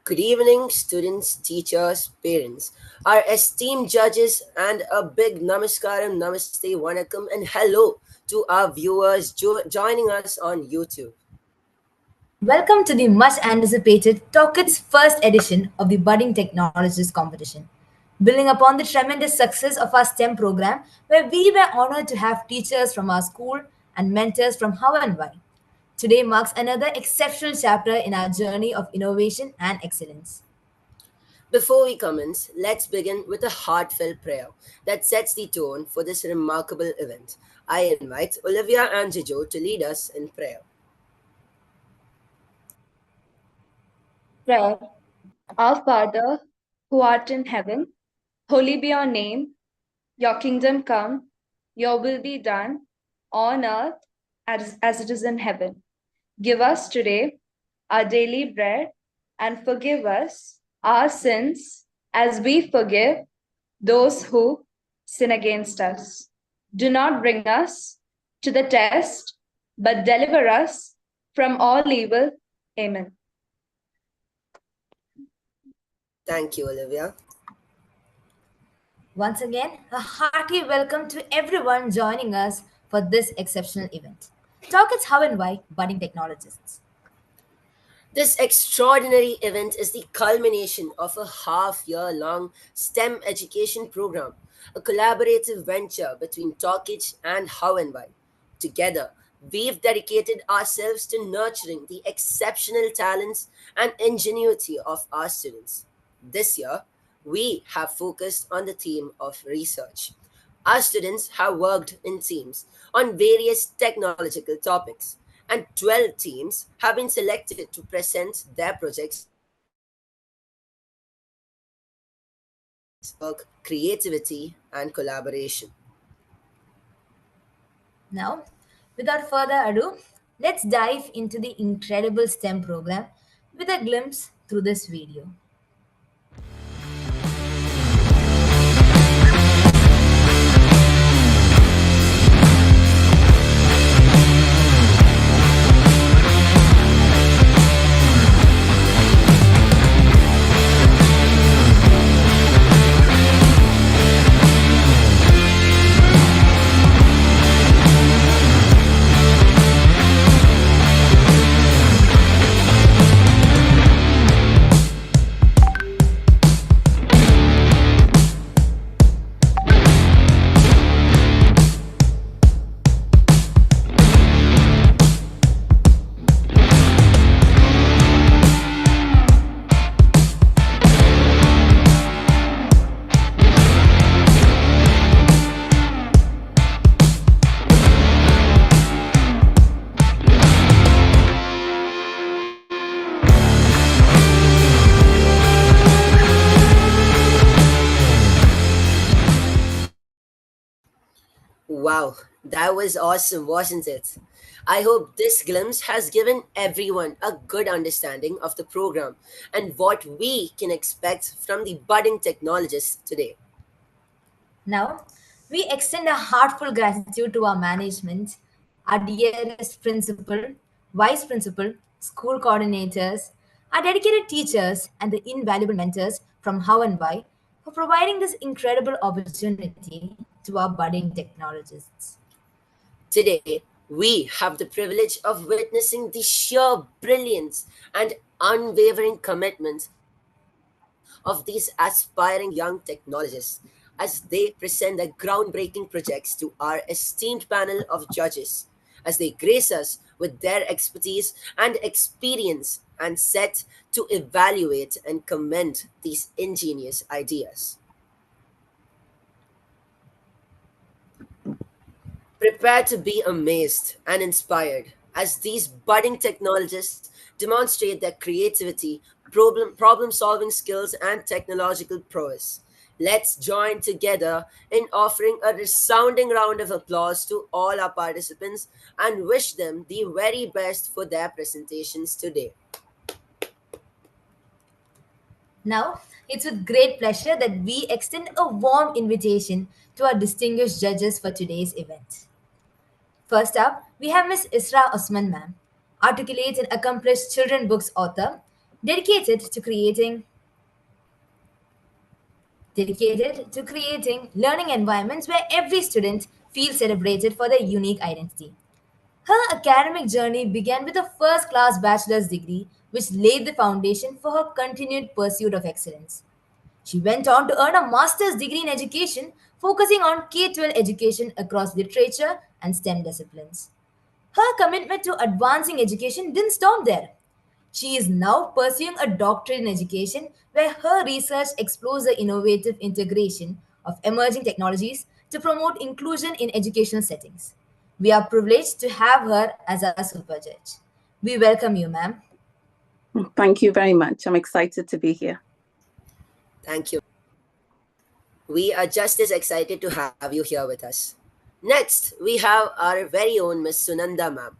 Good evening, students, teachers, parents, our esteemed judges, and a big namaskaram, namaste, vanakkam, and hello to our viewers joining us on YouTube. Welcome to the much anticipated Toc-H's first edition of the Budding Technologist competition. Building upon the tremendous success of our STEM program, where we were honored to have teachers from our school and mentors from How and Why. Today marks another exceptional chapter in our journey of innovation and excellence. Before we commence, let's begin with a heartfelt prayer that sets the tone for this remarkable event. I invite Olivia and Jojo to lead us in prayer. Prayer. Our Father, who art in heaven, holy be your name. Your kingdom come, your will be done on earth as it is in heaven. Give us today our daily bread and forgive us our sins as we forgive those who sin against us. Do not bring us to the test, but deliver us from all evil. Amen. Thank you, Olivia. Once again, a hearty welcome to everyone joining us for this exceptional event. Toc-H's How and Why Budding Technologists. This extraordinary event is the culmination of a half year long STEM education program, a collaborative venture between Toc-H and How and Why. Together, we've dedicated ourselves to nurturing the exceptional talents and ingenuity of our students. This year, we have focused on the theme of research. Our students have worked in teams on various technological topics, and 12 teams have been selected to present their projects work, creativity, and collaboration. Now, without further ado, let's dive into the incredible STEM program with a glimpse through this video. Wow, that was awesome, wasn't it? I hope this glimpse has given everyone a good understanding of the program and what we can expect from the budding technologists today. Now, we extend a heartfelt gratitude to our management, our dearest principal, vice principal, school coordinators, our dedicated teachers, and the invaluable mentors from How and Why for providing this incredible opportunity to our budding technologists. Today, we have the privilege of witnessing the sheer brilliance and unwavering commitment of these aspiring young technologists as they present their groundbreaking projects to our esteemed panel of judges, as they grace us with their expertise and experience and set to evaluate and commend these ingenious ideas. Prepare to be amazed and inspired as these budding technologists demonstrate their creativity, problem solving skills, and technological prowess. Let's join together in offering a resounding round of applause to all our participants and wish them the very best for their presentations today. Now, it's with great pleasure that we extend a warm invitation to our distinguished judges for today's event. First up, we have Miss Isra Osman ma'am, articulate and accomplished children books author, dedicated to creating dedicated to creating learning environments where every student feels celebrated for their unique identity. Her academic journey began with a first class bachelor's degree, which laid the foundation for her continued pursuit of excellence. She went on to earn a master's degree in education, focusing on K 12 education across literature and STEM disciplines. Her commitment to advancing education didn't stop there. She is now pursuing a doctorate in education where her research explores the innovative integration of emerging technologies to promote inclusion in educational settings. We are privileged to have her as our super judge. We welcome you, ma'am. Thank you very much. I'm excited to be here. Thank you, ma'am. We are just as excited to have you here with us. Next, we have our very own Miss Sunanda ma'am.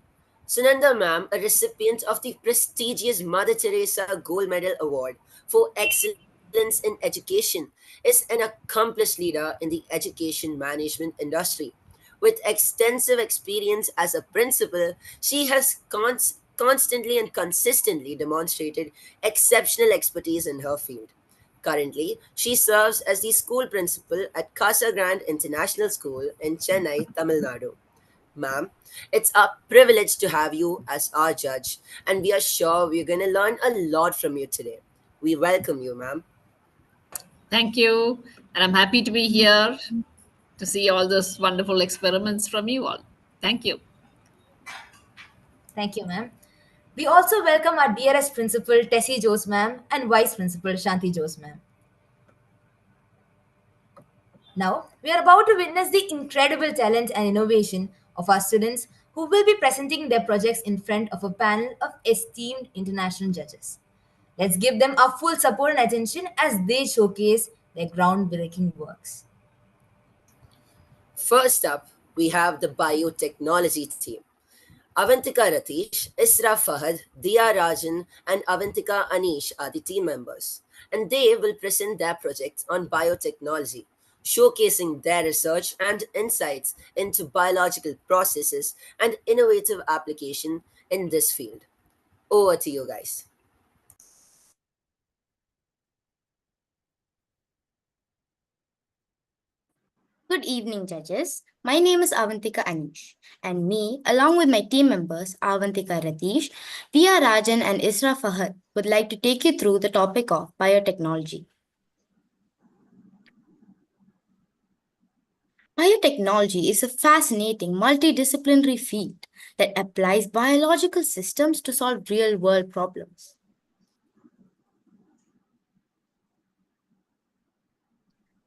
Sunanda ma'am, a recipient of the prestigious Mother Teresa Gold Medal Award for Excellence in Education, is an accomplished leader in the education management industry. With extensive experience as a principal, she has constantly and consistently demonstrated exceptional expertise in her field. Currently, she serves as the school principal at Casa Grande International School in Chennai, Tamil Nadu. Ma'am, it's a privilege to have you as our judge, and we are sure we're going to learn a lot from you today. We welcome you, ma'am. Thank you. And I'm happy to be here to see all those wonderful experiments from you all. Thank you. Thank you, ma'am. We also welcome our dearest principal, Tessie Jose, ma'am, and vice principal, Shanti Jose, ma'am. Now, we are about to witness the incredible talent and innovation of our students who will be presenting their projects in front of a panel of esteemed international judges. Let's give them our full support and attention as they showcase their groundbreaking works. First up, we have the biotechnology team. Avantika Ratish, Isra Fahad, Dia Rajan, and Avantika Anish are the team members, and they will present their project on biotechnology, showcasing their research and insights into biological processes and innovative application in this field. Over to you guys. Good evening, judges. My name is Avantika Anish, and me, along with my team members Avantika Ratish, Dia Rajan, and Isra Fahad, would like to take you through the topic of biotechnology. Biotechnology is a fascinating multidisciplinary field that applies biological systems to solve real world problems.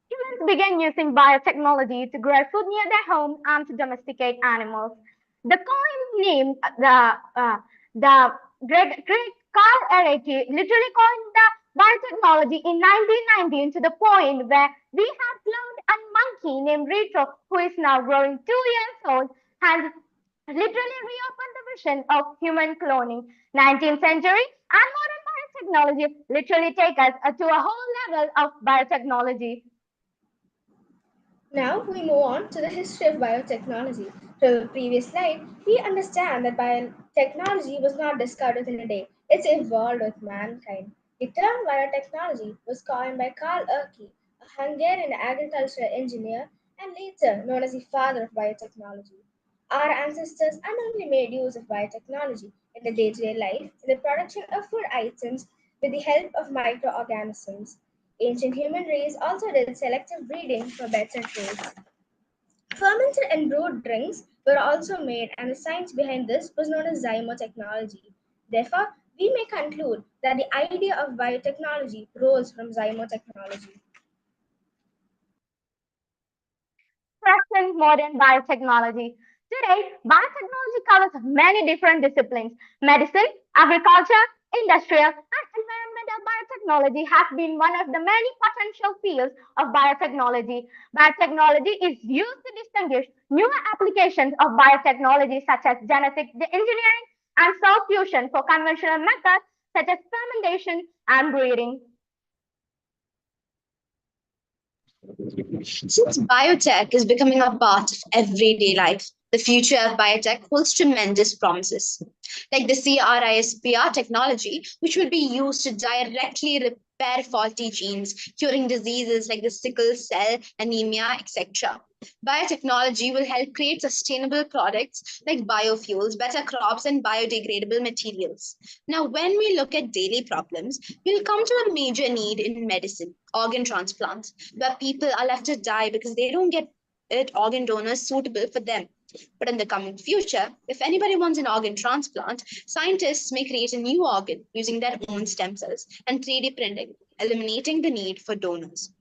Humans began using biotechnology to grow food near their home and to domesticate animals. The coin named the Great Carl Ereke literally coined the biotechnology in 1919 to the point where we have cloned a monkey named Retro, who is now growing 2 years old, and literally reopened the vision of human cloning. 19th century and modern biotechnology literally take us to a whole level of biotechnology. Now we move on to the history of biotechnology. From the previous slide, we understand that biotechnology was not discovered within a day. It's evolved with mankind. The term biotechnology was coined by Karl Erke, a Hungarian agricultural engineer and later known as the father of biotechnology. Our ancestors unknowingly made use of biotechnology in their day-to-day life in the production of food items with the help of microorganisms. Ancient human race also did selective breeding for better traits. Fermented and brewed drinks were also made, and the science behind this was known as zymotechnology. Therefore, we may conclude that the idea of biotechnology rose from zymotechnology. Present modern biotechnology. Today, biotechnology covers many different disciplines. Medicine, agriculture, industrial, and environmental biotechnology has been one of the many potential fields of biotechnology. Biotechnology is used to distinguish newer applications of biotechnology such as genetic engineering and cell fusion for conventional methods such as fermentation and breeding. Since biotech is becoming a part of everyday life, The future of biotech holds tremendous promises, like the CRISPR technology, which will be used to directly repair faulty genes, curing diseases like the sickle cell anemia, etc. Biotechnology will help create sustainable products like biofuels, better crops, and biodegradable materials. Now, when we look at daily problems, we'll come to a major need in medicine, organ transplants, where people are left to die because they don't get organ donors suitable for them. But in the coming future, if anybody wants an organ transplant, scientists may create a new organ using their own stem cells and 3D printing, eliminating the need for donors.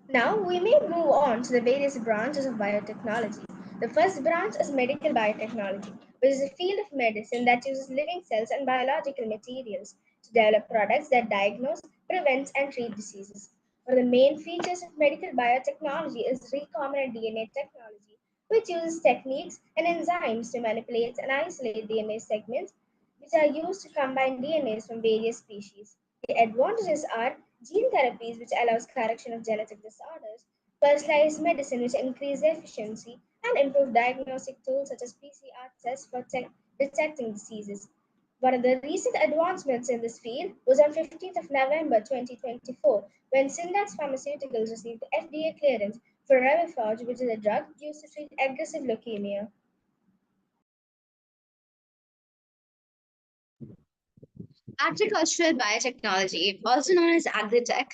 Now we may move on to the various branches of biotechnology. The first branch is medical biotechnology, which is a field of medicine that uses living cells and biological materials to develop products that diagnose, prevent, and treat diseases. One of the main features of medical biotechnology is recombinant DNA technology, which uses techniques and enzymes to manipulate and isolate DNA segments which are used to combine DNAs from various species. The advantages are gene therapies, which allows correction of genetic disorders, personalized medicine, which increases efficiency, and improved diagnostic tools such as PCR tests for detecting diseases. One of the recent advancements in this field was on 15th of November 2024 when Syndax Pharmaceuticals received FDA clearance for Revifage, which is a drug used to treat aggressive leukemia. Agricultural biotechnology, also known as agritech,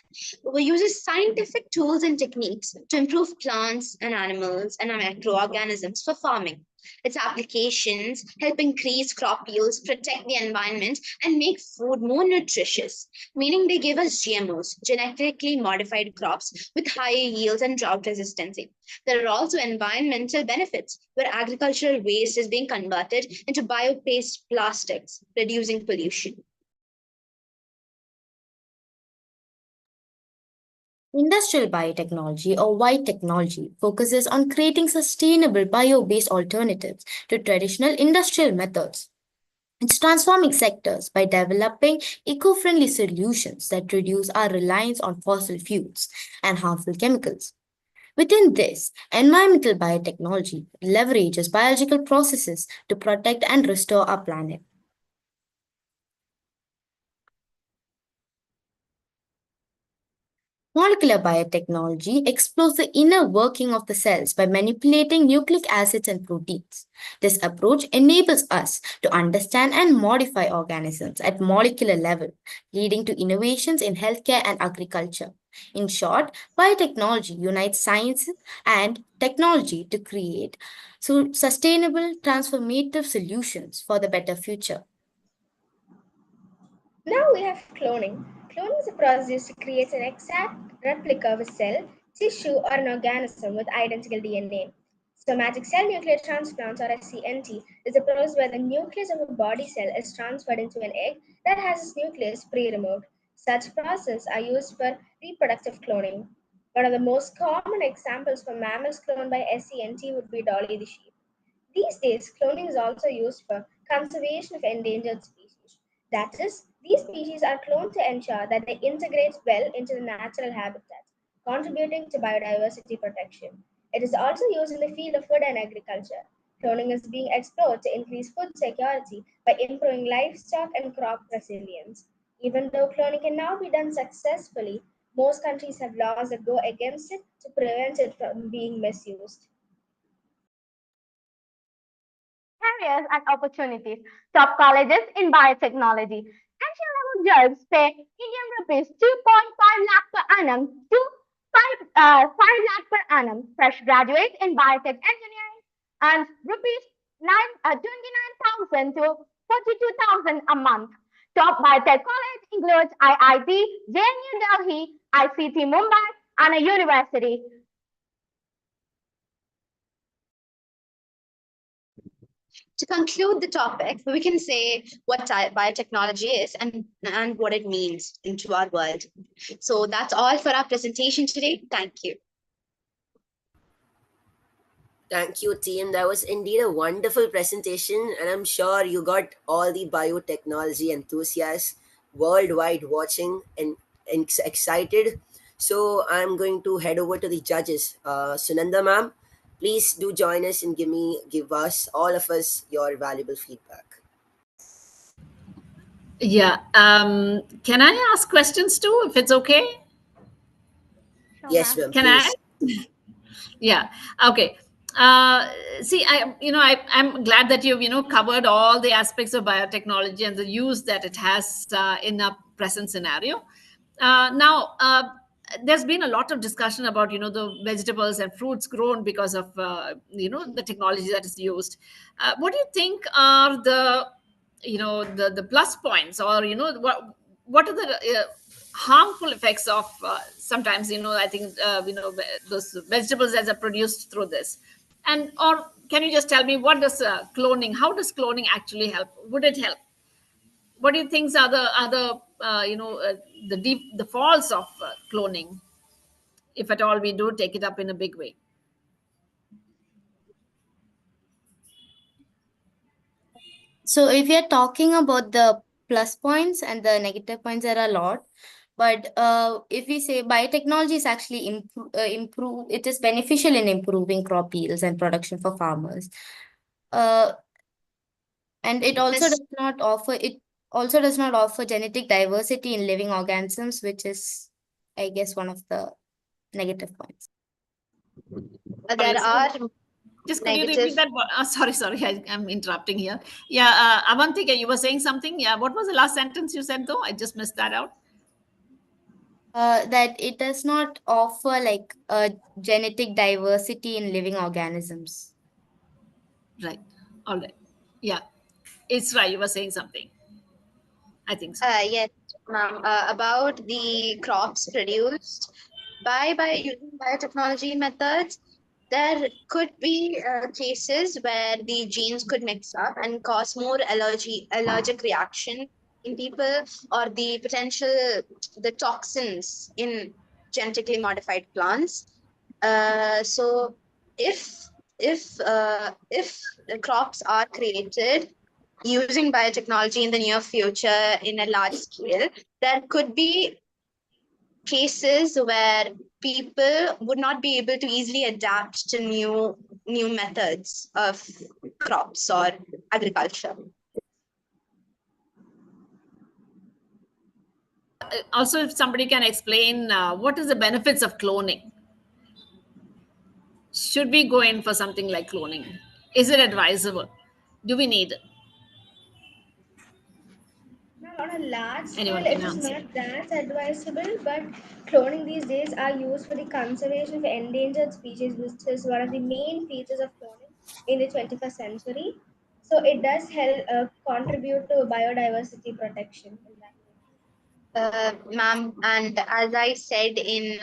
uses scientific tools and techniques to improve plants and animals and microorganisms for farming. Its applications help increase crop yields, protect the environment, and make food more nutritious, meaning they give us GMOs, genetically modified crops with higher yields and drought resistance. There are also environmental benefits where agricultural waste is being converted into bio-based plastics, reducing pollution. Industrial biotechnology or white technology focuses on creating sustainable bio-based alternatives to traditional industrial methods. It's transforming sectors by developing eco-friendly solutions that reduce our reliance on fossil fuels and harmful chemicals. Within this, environmental biotechnology leverages biological processes to protect and restore our planet. Molecular biotechnology explores the inner working of the cells by manipulating nucleic acids and proteins. This approach enables us to understand and modify organisms at molecular level, leading to innovations in healthcare and agriculture. In short, biotechnology unites science and technology to create sustainable, transformative solutions for the better future. Now we have cloning. Cloning is a process used to create an exact replica of a cell, tissue, or an organism with identical DNA. Somatic cell nuclear transplants, or SCNT, is a process where the nucleus of a body cell is transferred into an egg that has its nucleus pre-removed. Such processes are used for reproductive cloning. One of the most common examples for mammals cloned by SCNT would be Dolly the sheep. These days, cloning is also used for conservation of endangered species. That is, these species are cloned to ensure that they integrate well into the natural habitat, contributing to biodiversity protection. It is also used in the field of food and agriculture. Cloning is being explored to increase food security by improving livestock and crop resilience. Even though cloning can now be done successfully, most countries have laws that go against it to prevent it from being misused. Careers and opportunities. Top colleges in biotechnology. Entry-level jobs pay Indian rupees 2.5 lakh per annum to 5 lakh per annum. Fresh graduates in biotech engineering and rupees 29,000 to 42,000 a month. Top biotech college includes IIT, JNU Delhi, ICT Mumbai, and a university. To conclude the topic, we can say what biotechnology is and what it means into our world. So that's all for our presentation today. Thank you. Thank you, team. That was indeed a wonderful presentation, and I'm sure you got all the biotechnology enthusiasts worldwide watching and excited. So I'm going to head over to the judges. Sunanda, ma'am, Please do join us and give us, all of us, your valuable feedback. Yeah. Can I ask questions too, if it's okay? Sure, Yes, ma'am. ma'am, Can I? please. Yeah. Okay. See, I'm glad that you've covered all the aspects of biotechnology and the use that it has in a present scenario. Now, there's been a lot of discussion about the vegetables and fruits grown because of the technology that is used. What do you think are the plus points, or what are the harmful effects of sometimes I think those vegetables that are produced through this? And or can you just tell me, what does cloning, how does cloning actually help? Would it help? What do you think are the faults of cloning, if at all we do take it up in a big way? So if you're talking about the plus points and the negative points, there are a lot. But if we say biotechnology is actually improve, it is beneficial in improving crop yields and production for farmers. Uh, and it also does not offer genetic diversity in living organisms, which is, I guess, one of the negative points. Sorry, There are just could you repeat negative. that? Sorry, I'm interrupting here. Yeah, Avantika, you were saying something. Yeah, what was the last sentence you said though? I just missed that out. That it does not offer like genetic diversity in living organisms. Right. All right. Yeah, it's right. You were saying something. I think so. Yes, ma'am. About the crops produced by using biotechnology methods, there could be cases where the genes could mix up and cause more allergic reaction in people, or the toxins in genetically modified plants. So if if the crops are created using biotechnology in the near future in a large scale, there could be cases where people would not be able to easily adapt to new methods of crops or agriculture. Also, if somebody can explain what is the benefits of cloning? Should we go in for something like cloning? Is it advisable? Do we need it? Now, on a large scale, Anyone it can is answer. not that advisable, but cloning these days are used for the conservation of endangered species, which is one of the main features of cloning in the 21st century. So it does help contribute to biodiversity protection in that way. Ma'am, and as I said in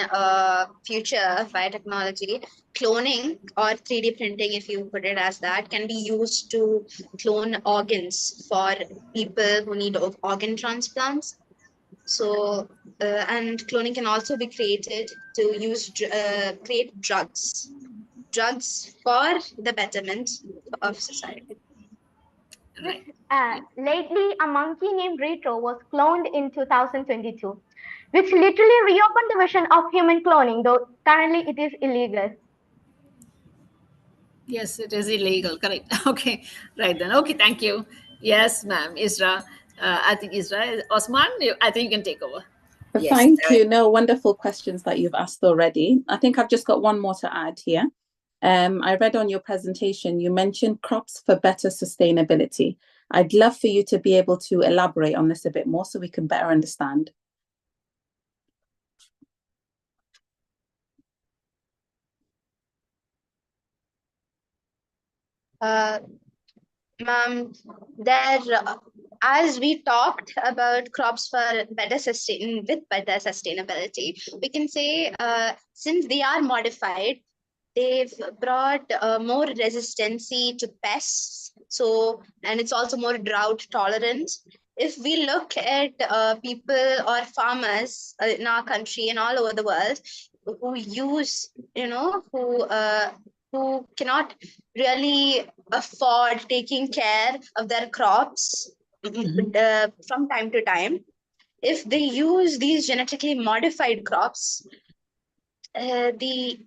future biotechnology, cloning or 3D printing, if you put it as that, can be used to clone organs for people who need organ transplants. So, and cloning can also be created to create drugs for the betterment of society. This Right. lately, a monkey named Retro was cloned in 2022, which literally reopened the vision of human cloning, though currently it is illegal. Yes, it is illegal. Correct. Okay. Right then. Okay. Thank you. Yes, ma'am. Isra. I think Isra. Osman, I think you can take over. Yes, Thank you. No, wonderful questions that you've asked already. I think I've just got one more to add here. I read on your presentation, you mentioned crops for better sustainability. I'd love for you to be able to elaborate on this a bit more so we can better understand. Uh, Ma'am, as we talked about crops for better sustainability, we can say since they are modified, they've brought more resistancy to pests. So, and it's also more drought tolerant. If we look at people or farmers in our country and all over the world who use, who cannot really afford taking care of their crops from time to time, if they use these genetically modified crops, the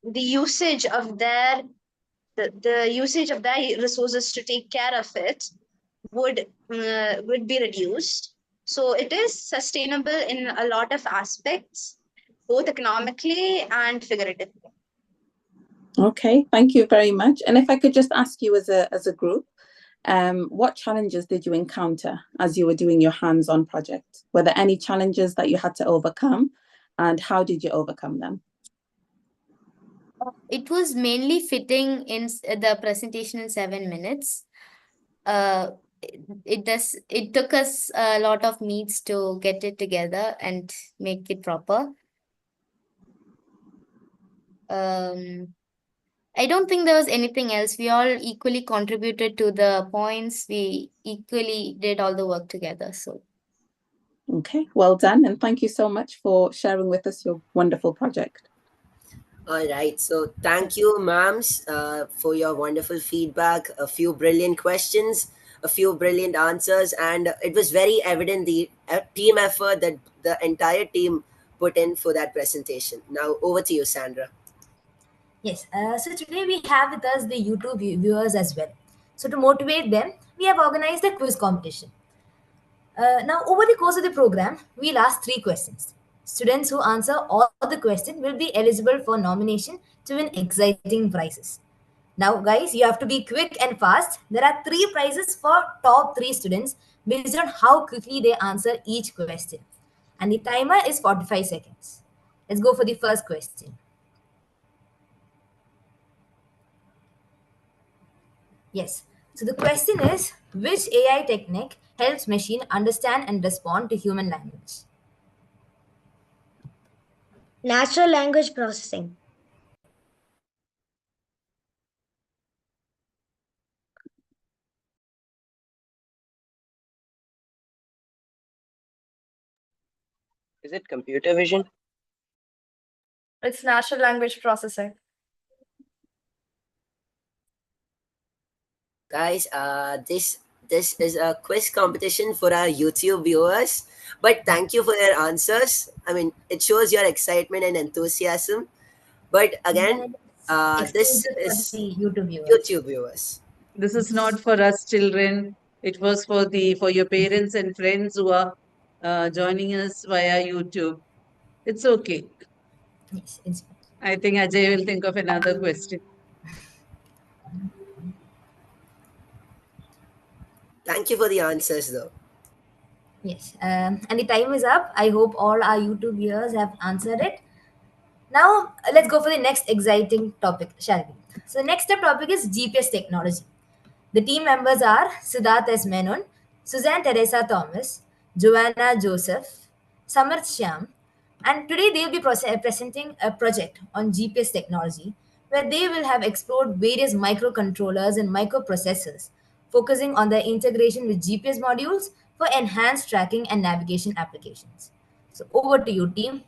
the usage of the usage of their resources to take care of it would be reduced. So it is sustainable in a lot of aspects, both economically and figuratively. Okay, thank you very much. And if I could just ask you as a group, what challenges did you encounter as you were doing your hands-on project? Were there any challenges that you had to overcome, and how did you overcome them? It was mainly fitting in the presentation in 7 minutes. Uh, it took us a lot of meets to get it together and make it proper. I don't think there was anything else. We all equally contributed to the points. We equally did all the work together. So, okay, well done. And thank you so much for sharing with us your wonderful project. All right. So thank you, ma'ams, for your wonderful feedback. A few brilliant questions, a few brilliant answers, and it was very evident the team effort that the entire team put in for that presentation. Now over to you, Sandra. Yes, so today we have with us the YouTube viewers as well. So to motivate them, we have organized a quiz competition. Now, over the course of the program, we'll ask three questions. Students who answer all the questions will be eligible for nomination to win exciting prizes. Now, guys, you have to be quick and fast. There are three prizes for top three students based on how quickly they answer each question. And the timer is 45 seconds. Let's go for the first question. Yes. So the question is, which AI technique helps machine understand and respond to human language? Natural language processing. Is it computer vision? It's natural language processing. Guys, this is a quiz competition for our YouTube viewers. But thank you for your answers. I mean, it shows your excitement and enthusiasm. But again, And it's this exclusive for is the YouTube viewers. YouTube viewers. This is not for us children. It was for your parents and friends who are joining us via YouTube. It's okay. Yes, it's I think Ajay will think of another question. Thank you for the answers, though. yes. And the time is up. I hope all our YouTube viewers have answered it. Now let's go for the next exciting topic, shall we? So next up topic is GPS technology. The team members are Siddharth S. Menon, Suzanne Teresa Thomas, Joanna Joseph, Samarth Shyam, and today they will be presenting a project on GPS technology where they will have explored various microcontrollers and microprocessors, focusing on their integration with GPS modules for enhanced tracking and navigation applications. So over to you, team.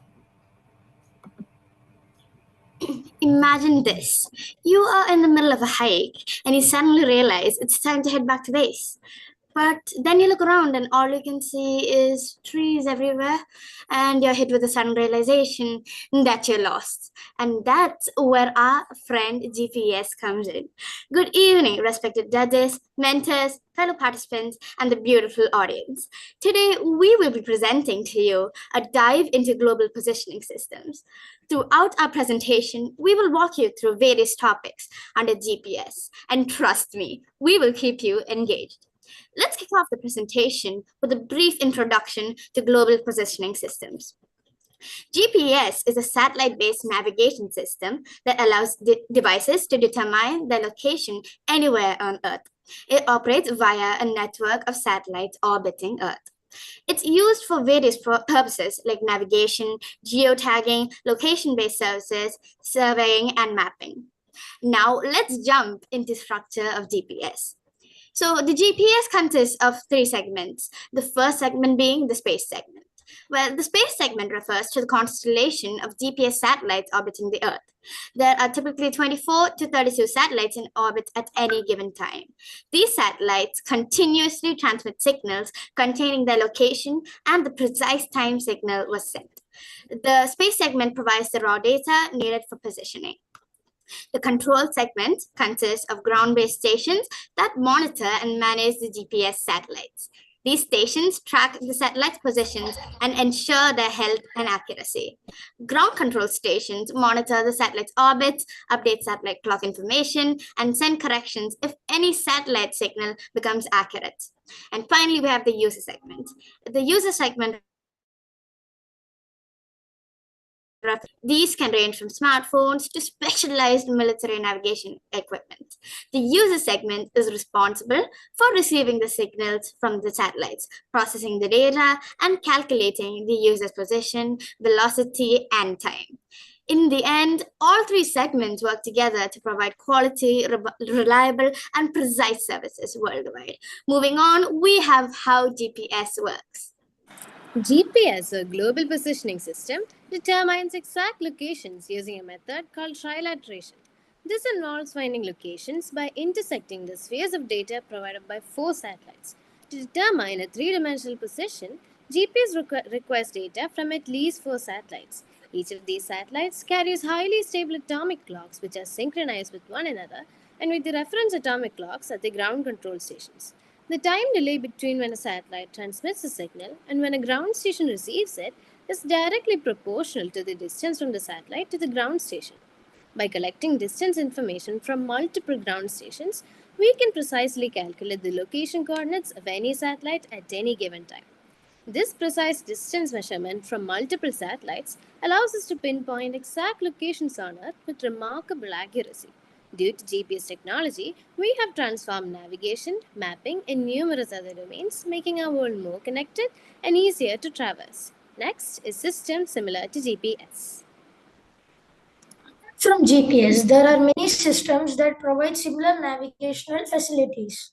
Imagine this. You are in the middle of a hike and you suddenly realize it's time to head back to base. But then you look around and all you can see is trees everywhere, and you're hit with a sudden realization that you're lost. And that's where our friend GPS comes in. Good evening, respected judges, mentors, fellow participants, and the beautiful audience. Today, we will be presenting to you a dive into global positioning systems. Throughout our presentation, we will walk you through various topics under GPS, and trust me, we will keep you engaged. Let's kick off the presentation with a brief introduction to global positioning systems. GPS is a satellite-based navigation system that allows devices to determine their location anywhere on Earth. It operates via a network of satellites orbiting Earth. It's used for various purposes like navigation, geotagging, location-based services, surveying, and mapping. Now, let's jump into structure of GPS. So the GPS consists of three segments, the first segment being the space segment. Well, the space segment refers to the constellation of GPS satellites orbiting the Earth. There are typically 24 to 32 satellites in orbit at any given time. These satellites continuously transmit signals containing their location and the precise time signal was sent. The space segment provides the raw data needed for positioning. The control segment consists of ground-based stations that monitor and manage the GPS satellites. These stations track the satellite's positions and ensure their health and accuracy. Ground control stations monitor the satellite's orbits, update satellite clock information, and send corrections if any satellite signal becomes accurate. And finally, we have the user segment. The user segment these can range from smartphones to specialized military navigation equipment. The user segment is responsible for receiving the signals from the satellites, processing the data, and calculating the user's position, velocity, and time. In the end, all three segments work together to provide quality, reliable, and precise services worldwide. Moving on, we have how GPS works. GPS, or Global Positioning System, determines exact locations using a method called trilateration. This involves finding locations by intersecting the spheres of data provided by 4 satellites. To determine a three-dimensional position, GPS requires data from at least 4 satellites. Each of these satellites carries highly stable atomic clocks which are synchronized with one another and with the reference atomic clocks at the ground control stations. The time delay between when a satellite transmits a signal and when a ground station receives it is directly proportional to the distance from the satellite to the ground station. By collecting distance information from multiple ground stations, we can precisely calculate the location coordinates of any satellite at any given time. This precise distance measurement from multiple satellites allows us to pinpoint exact locations on Earth with remarkable accuracy. Due to GPS technology, we have transformed navigation, mapping, and numerous other domains, making our world more connected and easier to traverse. Next is systems similar to GPS. From GPS, there are many systems that provide similar navigational facilities.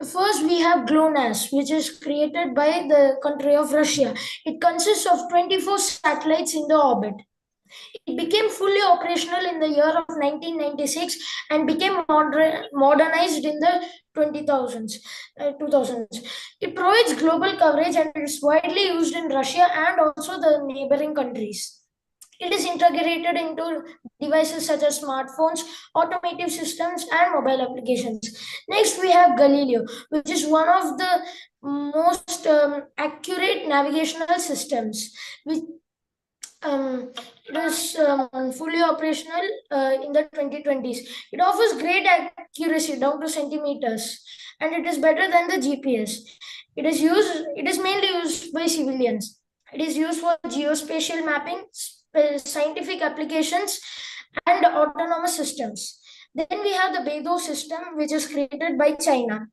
First, we have GLONASS, which is created by the country of Russia. It consists of 24 satellites in the orbit. It became fully operational in the year of 1996 and became modernized in the 2000s. It provides global coverage and is widely used in Russia and also the neighboring countries. It is integrated into devices such as smartphones, automotive systems, and mobile applications. Next, we have Galileo, which is one of the most accurate navigational systems. It is fully operational in the 2020s. It offers great accuracy down to centimeters, and it is better than the GPS. It is mainly used by civilians. It is used for geospatial mapping, scientific applications, and autonomous systems. Then we have the Beidou system, which is created by China.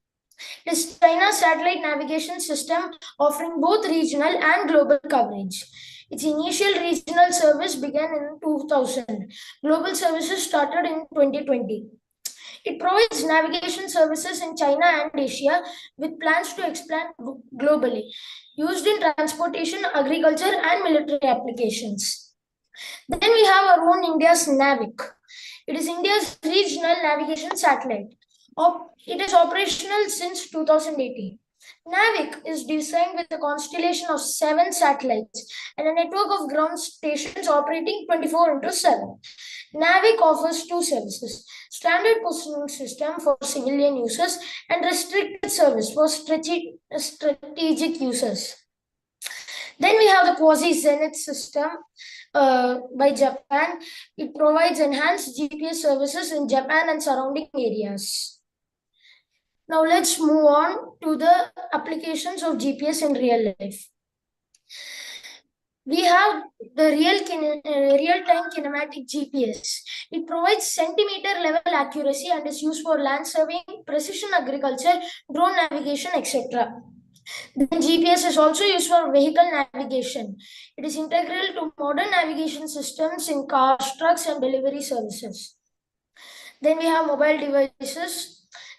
It is China's satellite navigation system offering both regional and global coverage. Its initial regional service began in 2000. Global services started in 2020. It provides navigation services in China and Asia with plans to expand globally, used in transportation, agriculture, and military applications. Then we have our own India's NAVIC. It is India's regional navigation satellite. It is operational since 2018. NAVIC is designed with a constellation of 7 satellites and a network of ground stations operating 24/7. NAVIC offers 2 services: standard positioning system for civilian users and restricted service for strategic users. Then we have the quasi-Zenith system by Japan. It provides enhanced GPS services in Japan and surrounding areas. Now let's move on to the applications of GPS in real life. We have the real-time kinematic GPS. It provides centimeter-level accuracy and is used for land surveying, precision agriculture, drone navigation, etc. Then GPS is also used for vehicle navigation. It is integral to modern navigation systems in cars, trucks, and delivery services. Then we have mobile devices.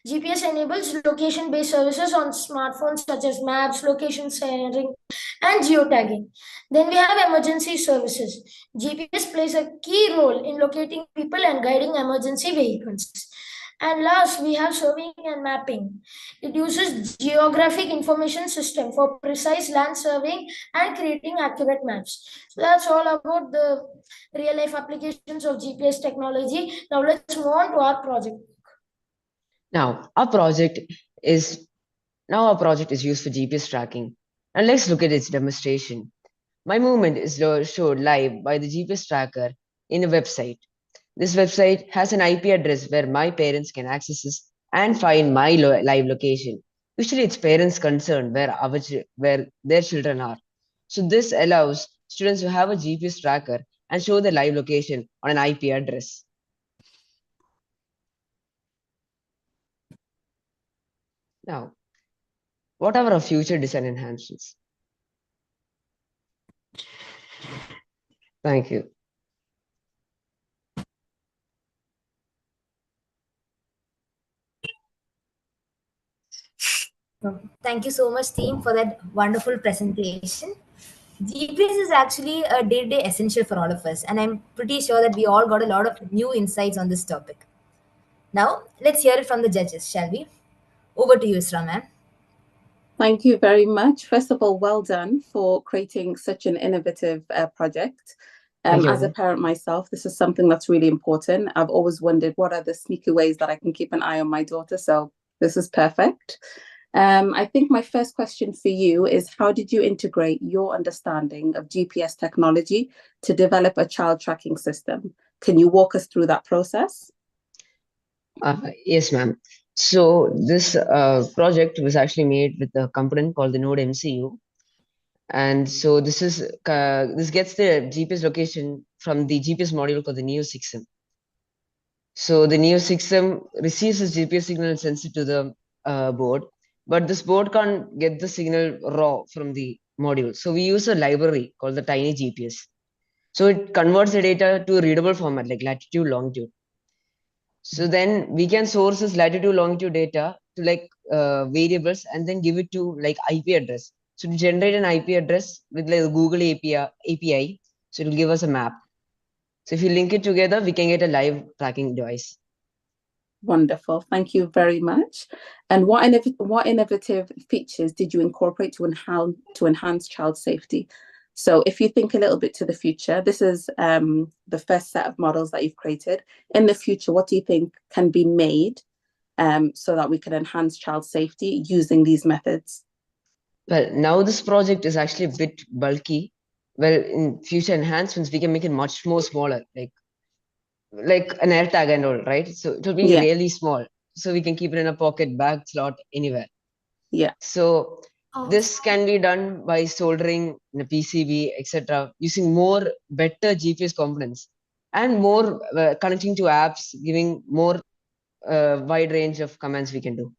GPS enables location-based services on smartphones such as maps, location sharing, and geotagging. Then we have emergency services. GPS plays a key role in locating people and guiding emergency vehicles. And last, we have surveying and mapping. It uses geographic information system for precise land surveying and creating accurate maps. So that's all about the real life applications of GPS technology. Now let's move on to our project. Now, our project is our project is used for GPS tracking. And let's look at its demonstration. My movement is showed live by the GPS tracker in a website. This website has an IP address where my parents can access this and find my live location. Usually, it's parents concerned where their children are. So this allows students to have a GPS tracker and show their live location on an IP address. Now, what are our future design enhancements? Thank you. Thank you so much, team, for that wonderful presentation. GPS is actually a day-to-day essential for all of us, and I'm pretty sure that we all got a lot of new insights on this topic. Now, let's hear it from the judges, shall we? Over to you, Isra, ma'am. Thank you very much. First of all, well done for creating such an innovative project. As a parent myself, this is something that's really important. I've always wondered what are the sneaky ways that I can keep an eye on my daughter. So this is perfect. I think my first question for you is how did you integrate your understanding of GPS technology to develop a child tracking system? Can you walk us through that process? Yes, ma'am. So this project was actually made with a component called the Node MCU. And so this gets the GPS location from the GPS module called the Neo system. So the Neo system receives this GPS signal and sends it to the board, but this board can't get the signal raw from the module. So we use a library called the Tiny GPS. So it converts the data to a readable format like latitude, longitude. So then we can source this latitude, longitude data to variables and then give it to like IP address. So to generate an IP address with like Google API, so it will give us a map. So if you link it together, we can get a live tracking device. Wonderful. Thank you very much. And what innovative features did you incorporate to enhance child safety? So if you think a little bit to the future, this is the first set of models that you've created. In the future, what do you think can be made so that we can enhance child safety using these methods? Well, now this project is actually a bit bulky. Well, in future enhancements, we can make it much more smaller, like an AirTag and all, right? So it will be really small. So we can keep it in a pocket, bag, slot, anywhere. Yeah. So this can be done by soldering in a PCB, etc., using more better GPS components and more connecting to apps, giving more wide range of commands we can do.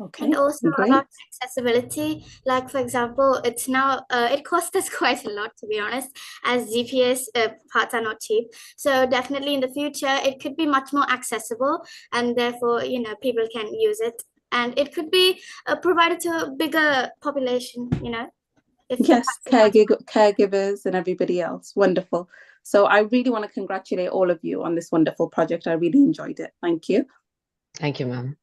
Okay. And also great. about accessibility, like for example, it's now it costs us quite a lot, to be honest, as GPS parts are not cheap. So definitely in the future, it could be much more accessible, and therefore people can use it, and it could be provided to a bigger population. Yes, caregivers and everybody else. Wonderful. So I really want to congratulate all of you on this wonderful project. I really enjoyed it. Thank you. Thank you, ma'am.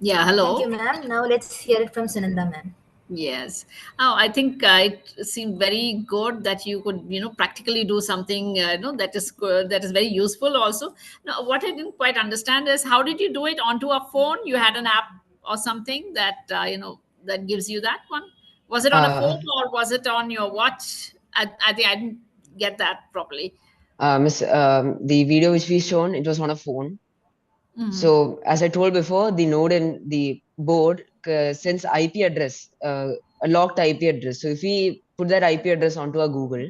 Yeah, hello. Thank you, ma'am. Now let's hear it from Sunanda, ma'am. Yes. Oh, I think it seemed very good that you could, practically do something, that is that is very useful also. Now, what I didn't quite understand is how did you do it onto a phone? You had an app or something that, that gives you that one? Was it on a phone or was it on your watch? I think I didn't get that properly. Miss, the video which we shown, it was on a phone. So as I told before, the node and the board sends IP address, a locked IP address. So if we put that IP address onto our Google,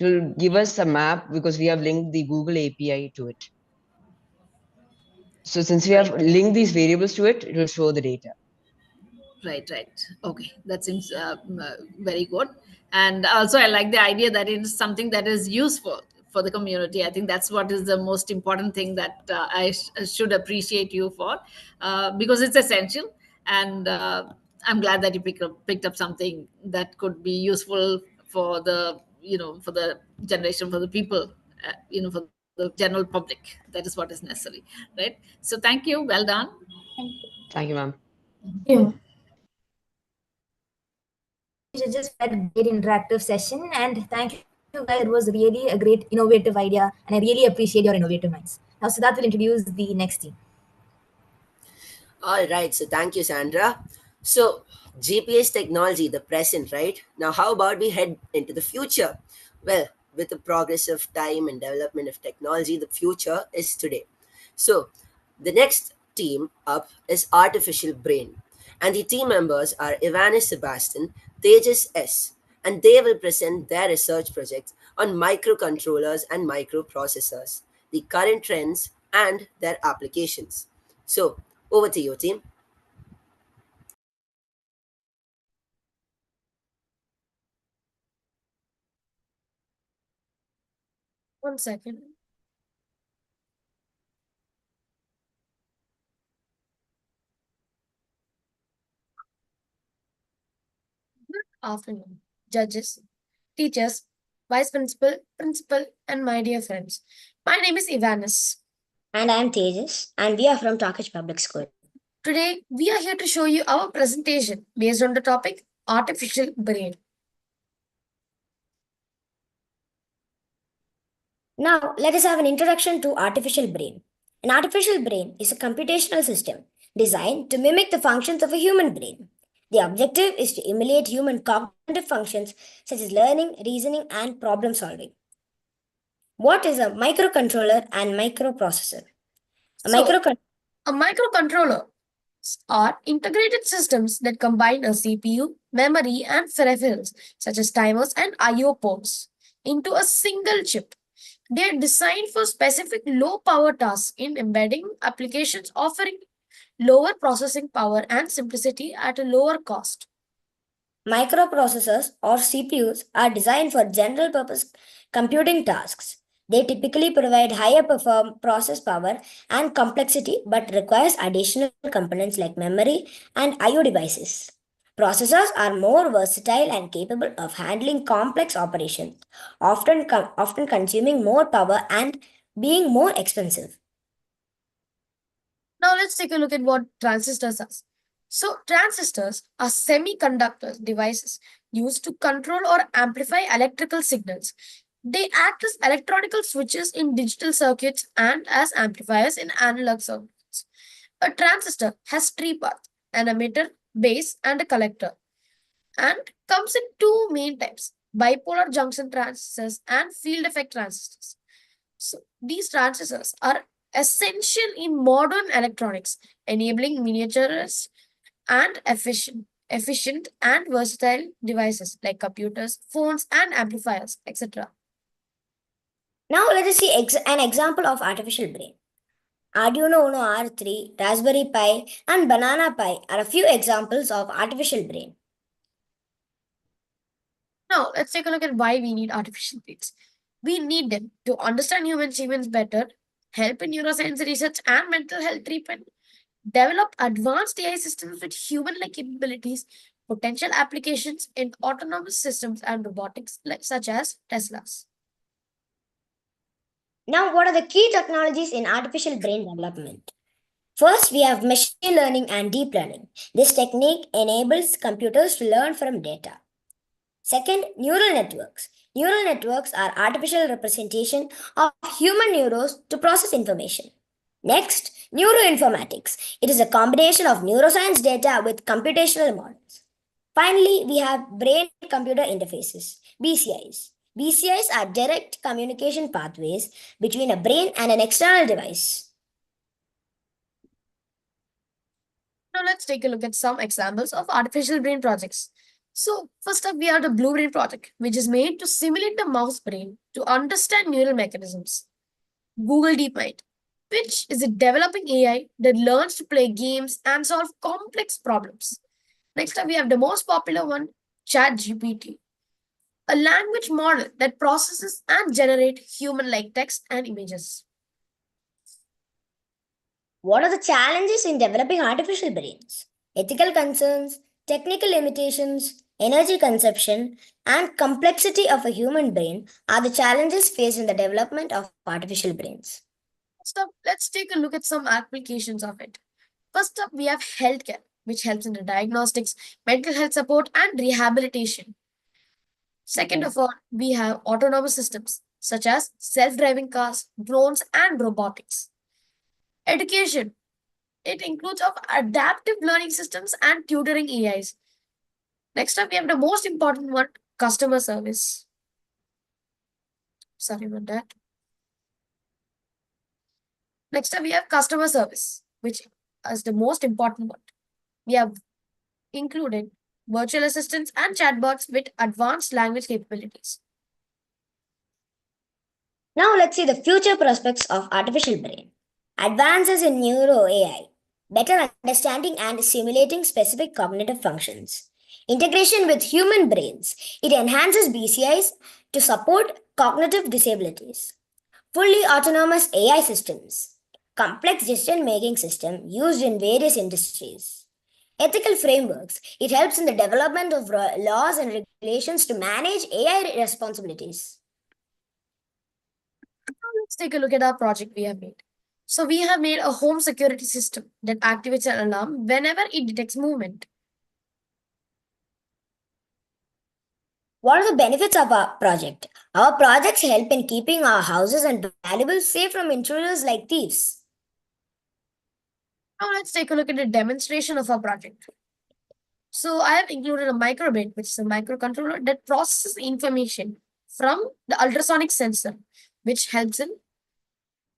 it will give us a map because we have linked the Google API to it. So since we have linked these variables to it, it will show the data. Right. Okay, that seems very good. And also, I like the idea that it is something that is useful for the community. I think that's what is the most important thing that I should appreciate you for, because it's essential. And I'm glad that you picked up something that could be useful for the for the generation, for the people, for the general public. That is what is necessary, right? So thank you. Well done. Thank you, ma'am. Yeah. Judges for that great interactive session, and thank you guys. It was really a great innovative idea, and I really appreciate your innovative minds. Now, Siddharth will introduce the next team. All right, so thank you, Sandra. So, GPS technology, the present, right? Now, how about we head into the future? Well, with the progress of time and development of technology, the future is today. So, the next team up is Artificial Brain, and the team members are Ivana Sebastian, Tejas S, and they will present their research projects on microcontrollers and microprocessors, the current trends, and their applications. So, over to you, team. One second. Good afternoon, judges, teachers, vice principal, principal, and my dear friends. My name is Ivanis. And I am Tejas, and we are from Toc-H Public School. Today, we are here to show you our presentation based on the topic artificial brain. Now, let us have an introduction to artificial brain. An artificial brain is a computational system designed to mimic the functions of a human brain. The objective is to emulate human cognitive functions such as learning, reasoning, and problem solving. What is a microcontroller and microprocessor? A So, microcontroller a microcontroller are integrated systems that combine a CPU, memory, and peripherals such as timers and I/O ports into a single chip. They are designed for specific low power tasks in embedding applications offering lower processing power and simplicity at a lower cost. Microprocessors or CPUs are designed for general purpose computing tasks. They typically provide higher process power and complexity but requires additional components like memory and IO devices. Processors are more versatile and capable of handling complex operations, often consuming more power and being more expensive. Now let's take a look at what transistors are. So transistors are semiconductor devices used to control or amplify electrical signals. They act as electronical switches in digital circuits and as amplifiers in analog circuits. A transistor has three parts: an emitter, base, and a collector, and comes in two main types: bipolar junction transistors and field effect transistors. So these transistors are essential in modern electronics, enabling miniaturized and efficient and versatile devices like computers, phones, and amplifiers, etc. Now let us see an example of artificial brain. Arduino Uno R3, Raspberry Pi, and Banana Pi are a few examples of artificial brain. Now let's take a look at why we need artificial brains. We need them to understand humans better, help in neuroscience research and mental health treatment, develop advanced AI systems with human-like capabilities, potential applications in autonomous systems and robotics, such as Tesla's. Now, what are the key technologies in artificial brain development? First, we have machine learning and deep learning. This technique enables computers to learn from data. Second, neural networks. Neural networks are artificial representation of human neurons to process information. Next, neuroinformatics. It is a combination of neuroscience data with computational models. Finally, we have brain computer interfaces, BCIs. BCIs are direct communication pathways between a brain and an external device. Now let's take a look at some examples of artificial brain projects. So first up, we have the Blue Brain project, which is made to simulate the mouse brain to understand neural mechanisms. Google DeepMind, which is a developing AI that learns to play games and solve complex problems. Next up, we have the most popular one, ChatGPT, a language model that processes and generates human-like text and images. What are the challenges in developing artificial brains? Ethical concerns, technical limitations, energy consumption, and complexity of a human brain are the challenges faced in the development of artificial brains. Let's take a look at some applications of it. First up, we have healthcare, which helps in the diagnostics, mental health support, and rehabilitation. Second of all, we have autonomous systems such as self-driving cars, drones, and robotics. Education. It includes of adaptive learning systems and tutoring AIs. Next up, we have the most important one, customer service. Sorry about that. Next up, we have customer service, which is the most important one. We have included virtual assistants and chatbots with advanced language capabilities. Now let's see the future prospects of artificial brain. Advances in neuro AI, better understanding and simulating specific cognitive functions. Integration with human brains. It enhances BCIs to support cognitive disabilities. Fully autonomous AI systems. Complex decision making system used in various industries. Ethical frameworks. It helps in the development of laws and regulations to manage AI responsibilities. Let's take a look at our project we have made. So we have made a home security system that activates an alarm whenever it detects movement. What are the benefits of our project? Our projects help in keeping our houses and valuables safe from intruders like thieves. Now let's take a look at the demonstration of our project. So I have included a microbit, which is a microcontroller that processes information from the ultrasonic sensor, which helps in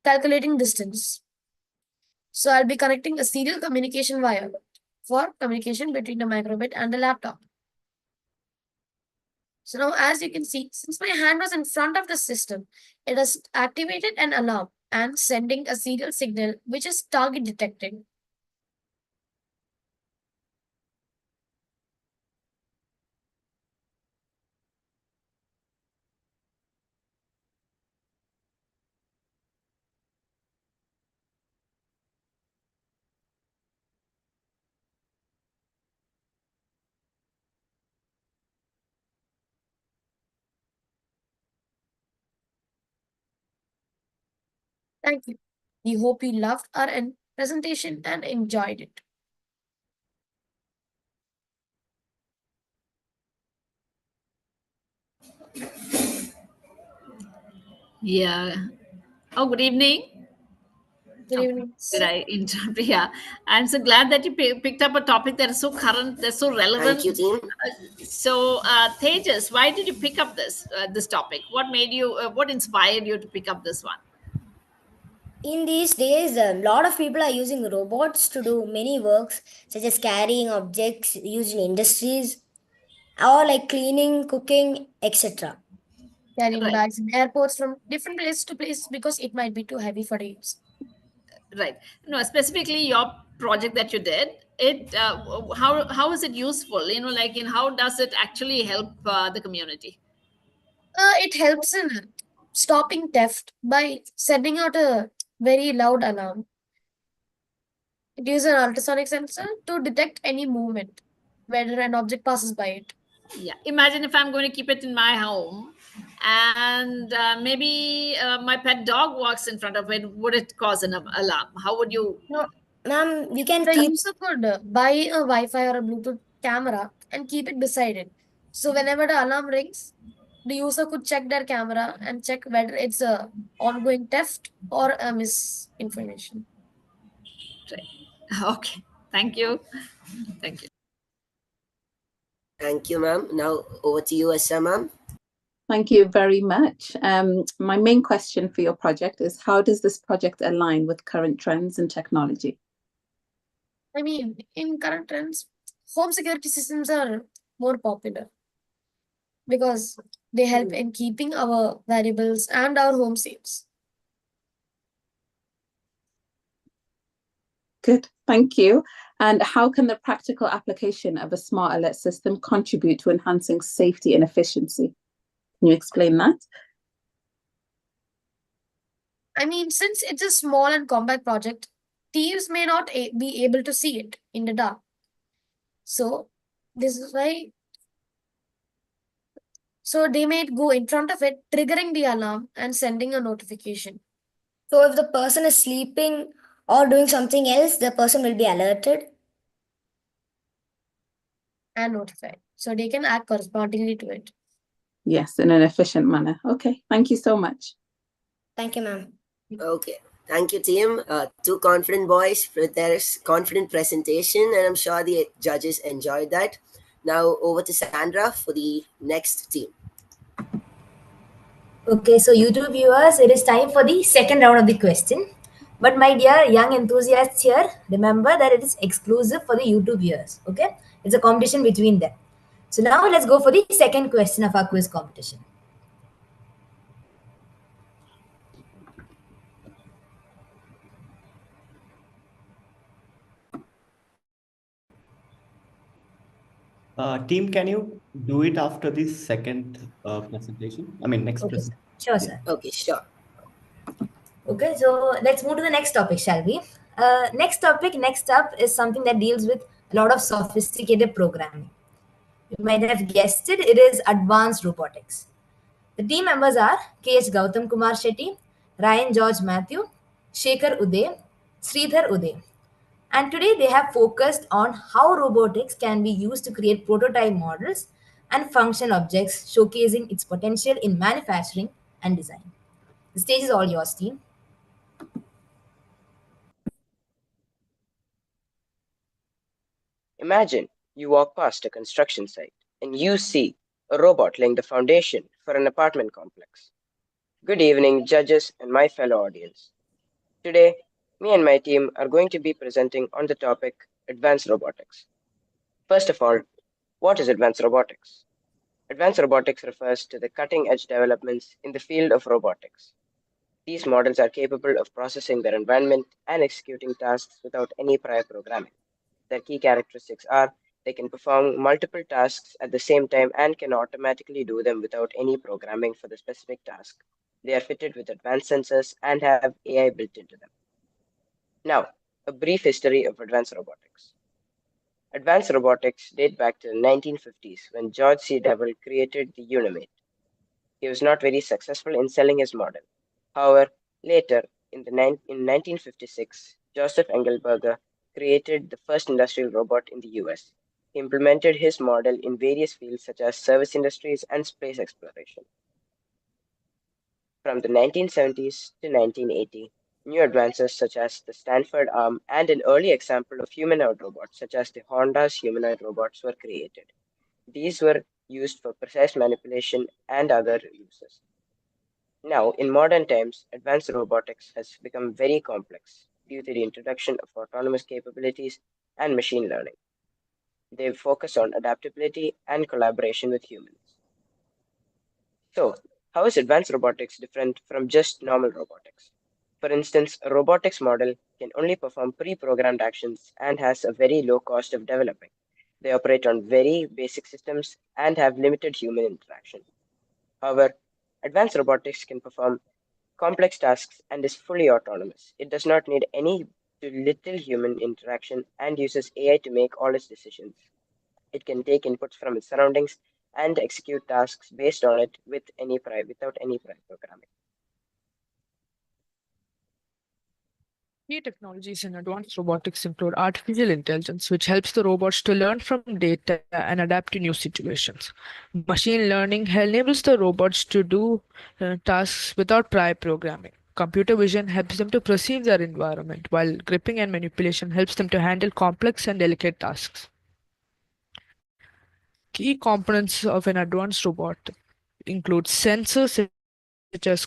calculating distance. So I'll be connecting a serial communication wire for communication between the microbit and the laptop. So now, as you can see, since my hand was in front of the system, it has activated an alarm and sending a serial signal which is target detected. Thank you. We hope you loved our presentation and enjoyed it. Yeah. Oh, good evening. Good Oh, evening. did I interrupt? Yeah. I'm so glad that you picked up a topic that is so current, that's so Thank relevant. you, team. Tejas, why did you pick up this topic? What made you? What inspired you to pick up this one? In these days, a lot of people are using robots to do many works, such as carrying objects used in industries or like cleaning, cooking, etc. Carrying Right. bags in airports from different place to place because it might be too heavy for use. Right. No, specifically your project that you did. How is it useful? Like in how does it actually help the community? It helps in stopping theft by sending out a very loud alarm. It uses an ultrasonic sensor to detect any movement, whether an object passes by it. Yeah. Imagine if I'm going to keep it in my home, and maybe my pet dog walks in front of it. Would it cause an alarm? How would you? No, ma'am, we can The keep. user could buy a Wi-Fi or a Bluetooth camera and keep it beside it. So whenever the alarm rings, the user could check their camera and check whether it's a ongoing theft or a misinformation. Right. Okay. Thank you. Thank you. Thank you, ma'am. Now over to you, Asa, ma'am. Thank you very much. My main question for your project is how does this project align with current trends in technology? I mean, in current trends, home security systems are more popular because they help in keeping our variables and our home safe. Good, thank you. And how can the practical application of a smart alert system contribute to enhancing safety and efficiency? Can you explain that? I mean, since it's a small and compact project, thieves may not be able to see it in the dark. So, this is why So they might go in front of it, triggering the alarm and sending a notification So if the person is sleeping or doing something else, the person will be alerted. and notified. So they can act correspondingly to it. Yes, in an efficient manner. Okay, thank you so much. Thank you, ma'am. Okay. Thank you, team. Two confident boys with their confident presentation, and I'm sure the judges enjoyed that. Now, over to Sandra for the next team. Okay, so YouTube viewers, it is time for the second round of the question. But my dear young enthusiasts here, remember that it is exclusive for the YouTube viewers. Okay, it's a competition between them. So now let's go for the second question of our quiz competition. Team, can you do it after the second presentation? I mean, next Okay, sir. presentation. Sure, Yeah. sir. Okay, sure. Okay, so let's move to the next topic, shall we? Next up is something that deals with a lot of sophisticated programming. You might have guessed it, it is advanced robotics. The team members are K.H. Gautam Kumar Shetty, Ryan George Matthew, Shekhar Uday, Sridhar Uday. And today they have focused on how robotics can be used to create prototype models and function objects, showcasing its potential in manufacturing and design. The stage is all yours, team. Imagine you walk past a construction site and you see a robot laying the foundation for an apartment complex. Good evening, judges and my fellow audience. Today, me and my team are going to be presenting on the topic advanced robotics. First of all, what is advanced robotics? Advanced robotics refers to the cutting edge developments in the field of robotics. These models are capable of processing their environment and executing tasks without any prior programming. Their key characteristics are they can perform multiple tasks at the same time and can automatically do them without any programming for the specific task. They are fitted with advanced sensors and have AI built into them. Now, a brief history of advanced robotics. Advanced robotics date back to the 1950s when George C. Devil created the Unimate. He was not very successful in selling his model. However, later in 1956, Joseph Engelberger created the first industrial robot in the US. He implemented his model in various fields such as service industries and space exploration. From the 1970s to 1980, new advances such as the Stanford arm and an early example of humanoid robots such as the Honda's humanoid robots were created. These were used for precise manipulation and other uses. Now, in modern times, advanced robotics has become very complex due to the introduction of autonomous capabilities and machine learning. They focus on adaptability and collaboration with humans. So, how is advanced robotics different from just normal robotics? For instance, a robotics model can only perform pre-programmed actions and has a very low cost of developing. They operate on very basic systems and have limited human interaction. However, advanced robotics can perform complex tasks and is fully autonomous. It does not need any to little human interaction and uses AI to make all its decisions. It can take inputs from its surroundings and execute tasks based on it without any prior programming. Key technologies in advanced robotics include artificial intelligence, which helps the robots to learn from data and adapt to new situations. Machine learning enables the robots to do tasks without prior programming. Computer vision helps them to perceive their environment, while gripping and manipulation helps them to handle complex and delicate tasks. Key components of an advanced robot include sensors such as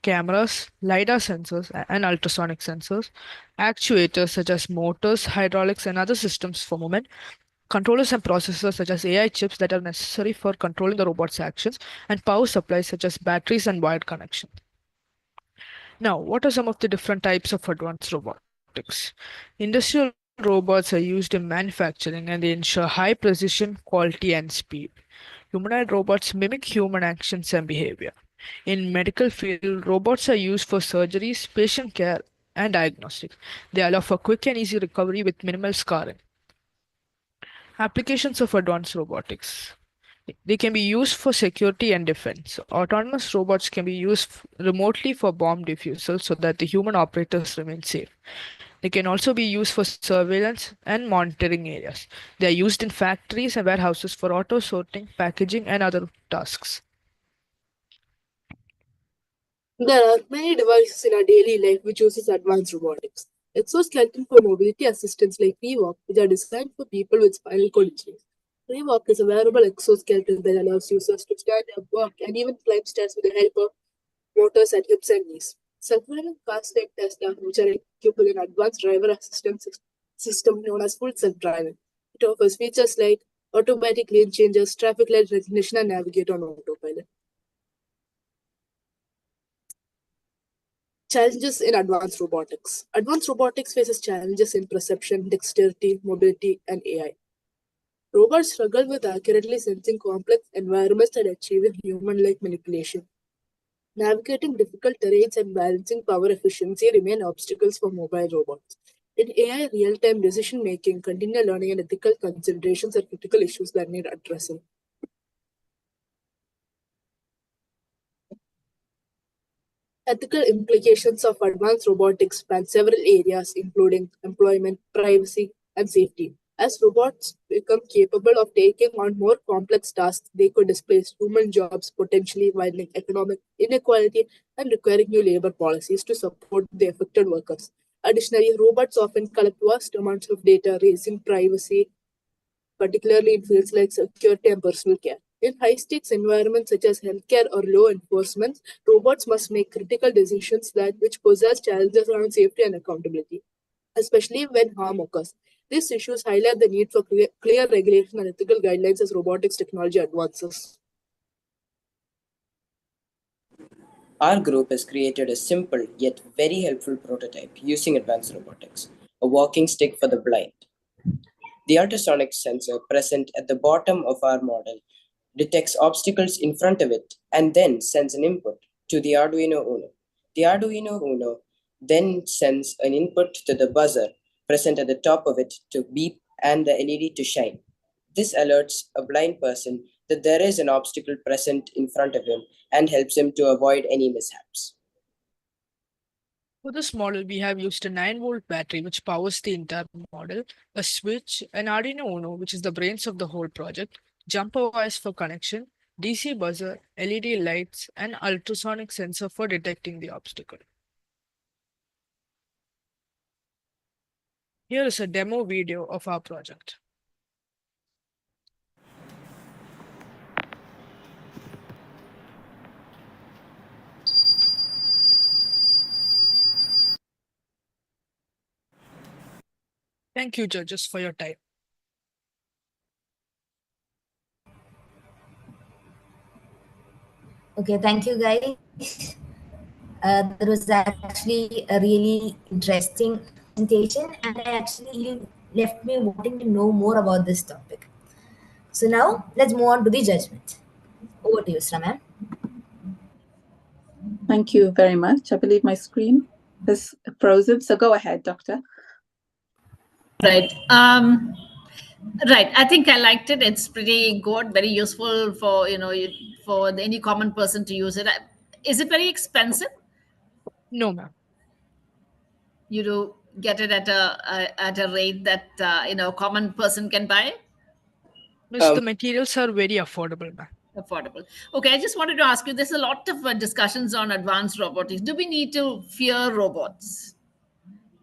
cameras, LiDAR sensors, and ultrasonic sensors, actuators such as motors, hydraulics, and other systems for movement, controllers and processors such as AI chips that are necessary for controlling the robot's actions, and power supplies such as batteries and wired connections. Now, what are some of the different types of advanced robotics? Industrial robots are used in manufacturing and they ensure high precision, quality, and speed. Humanoid robots mimic human actions and behavior. In medical field, robots are used for surgeries, patient care, and diagnostics. They allow for quick and easy recovery with minimal scarring. Applications of advanced robotics. They can be used for security and defense. Autonomous robots can be used remotely for bomb defusal so that the human operators remain safe. They can also be used for surveillance and monitoring areas. They are used in factories and warehouses for auto sorting, packaging, and other tasks. There are many devices in our daily life which uses advanced robotics. Exoskeleton for mobility assistants like VWalk, which are designed for people with spinal cord injuries. VWalk is a wearable exoskeleton that allows users to stand up, walk, and even climb stairs with the help of motors at hips and knees. Self-driving cars like Tesla, which are equipped with an advanced driver assistance system known as full self-driving. It offers features like automatic lane changes, traffic light recognition, and navigate on autopilot. Challenges in advanced robotics. Advanced robotics faces challenges in perception, dexterity, mobility, and AI. Robots struggle with accurately sensing complex environments and achieving human-like manipulation. Navigating difficult terrains and balancing power efficiency remain obstacles for mobile robots. In AI, real-time decision-making, continual learning, and ethical considerations are critical issues that need addressing. Ethical implications of advanced robotics span several areas, including employment, privacy, and safety. As robots become capable of taking on more complex tasks, they could displace human jobs, potentially widening economic inequality and requiring new labor policies to support the affected workers. Additionally, robots often collect vast amounts of data, raising privacy particularly in fields like security and personal care. In high stakes environments such as healthcare or law enforcement, robots must make critical decisions that which possess challenges around safety and accountability, especially when harm occurs. These issues highlight the need for clear regulation and ethical guidelines as robotics technology advances. Our group has created a simple yet very helpful prototype using advanced robotics, a walking stick for the blind. The ultrasonic sensor present at the bottom of our model detects obstacles in front of it and then sends an input to the Arduino Uno. The Arduino Uno then sends an input to the buzzer present at the top of it to beep and the LED to shine. This alerts a blind person that there is an obstacle present in front of him and helps him to avoid any mishaps. For this model, we have used a 9-volt battery which powers the entire model, a switch, an Arduino Uno, which is the brains of the whole project, jumper wires for connection, DC buzzer, LED lights, and ultrasonic sensor for detecting the obstacle. Here is a demo video of our project. Thank you, judges, for your time. Okay, thank you guys. That was actually a really interesting presentation, and I actually left me wanting to know more about this topic. So now let's move on to the judgment. Over to you, Sra ma'am. Thank you very much. I believe my screen is frozen, so go ahead, Doctor. Right. Right. I think I liked it. It's pretty good, very useful for for any common person to use it. Is it very expensive? No, ma'am. You do get it at a rate that common person can buy. Miss, the materials are very affordable, ma'am. Affordable. Okay, I just wanted to ask you. There's a lot of discussions on advanced robotics. Do we need to fear robots?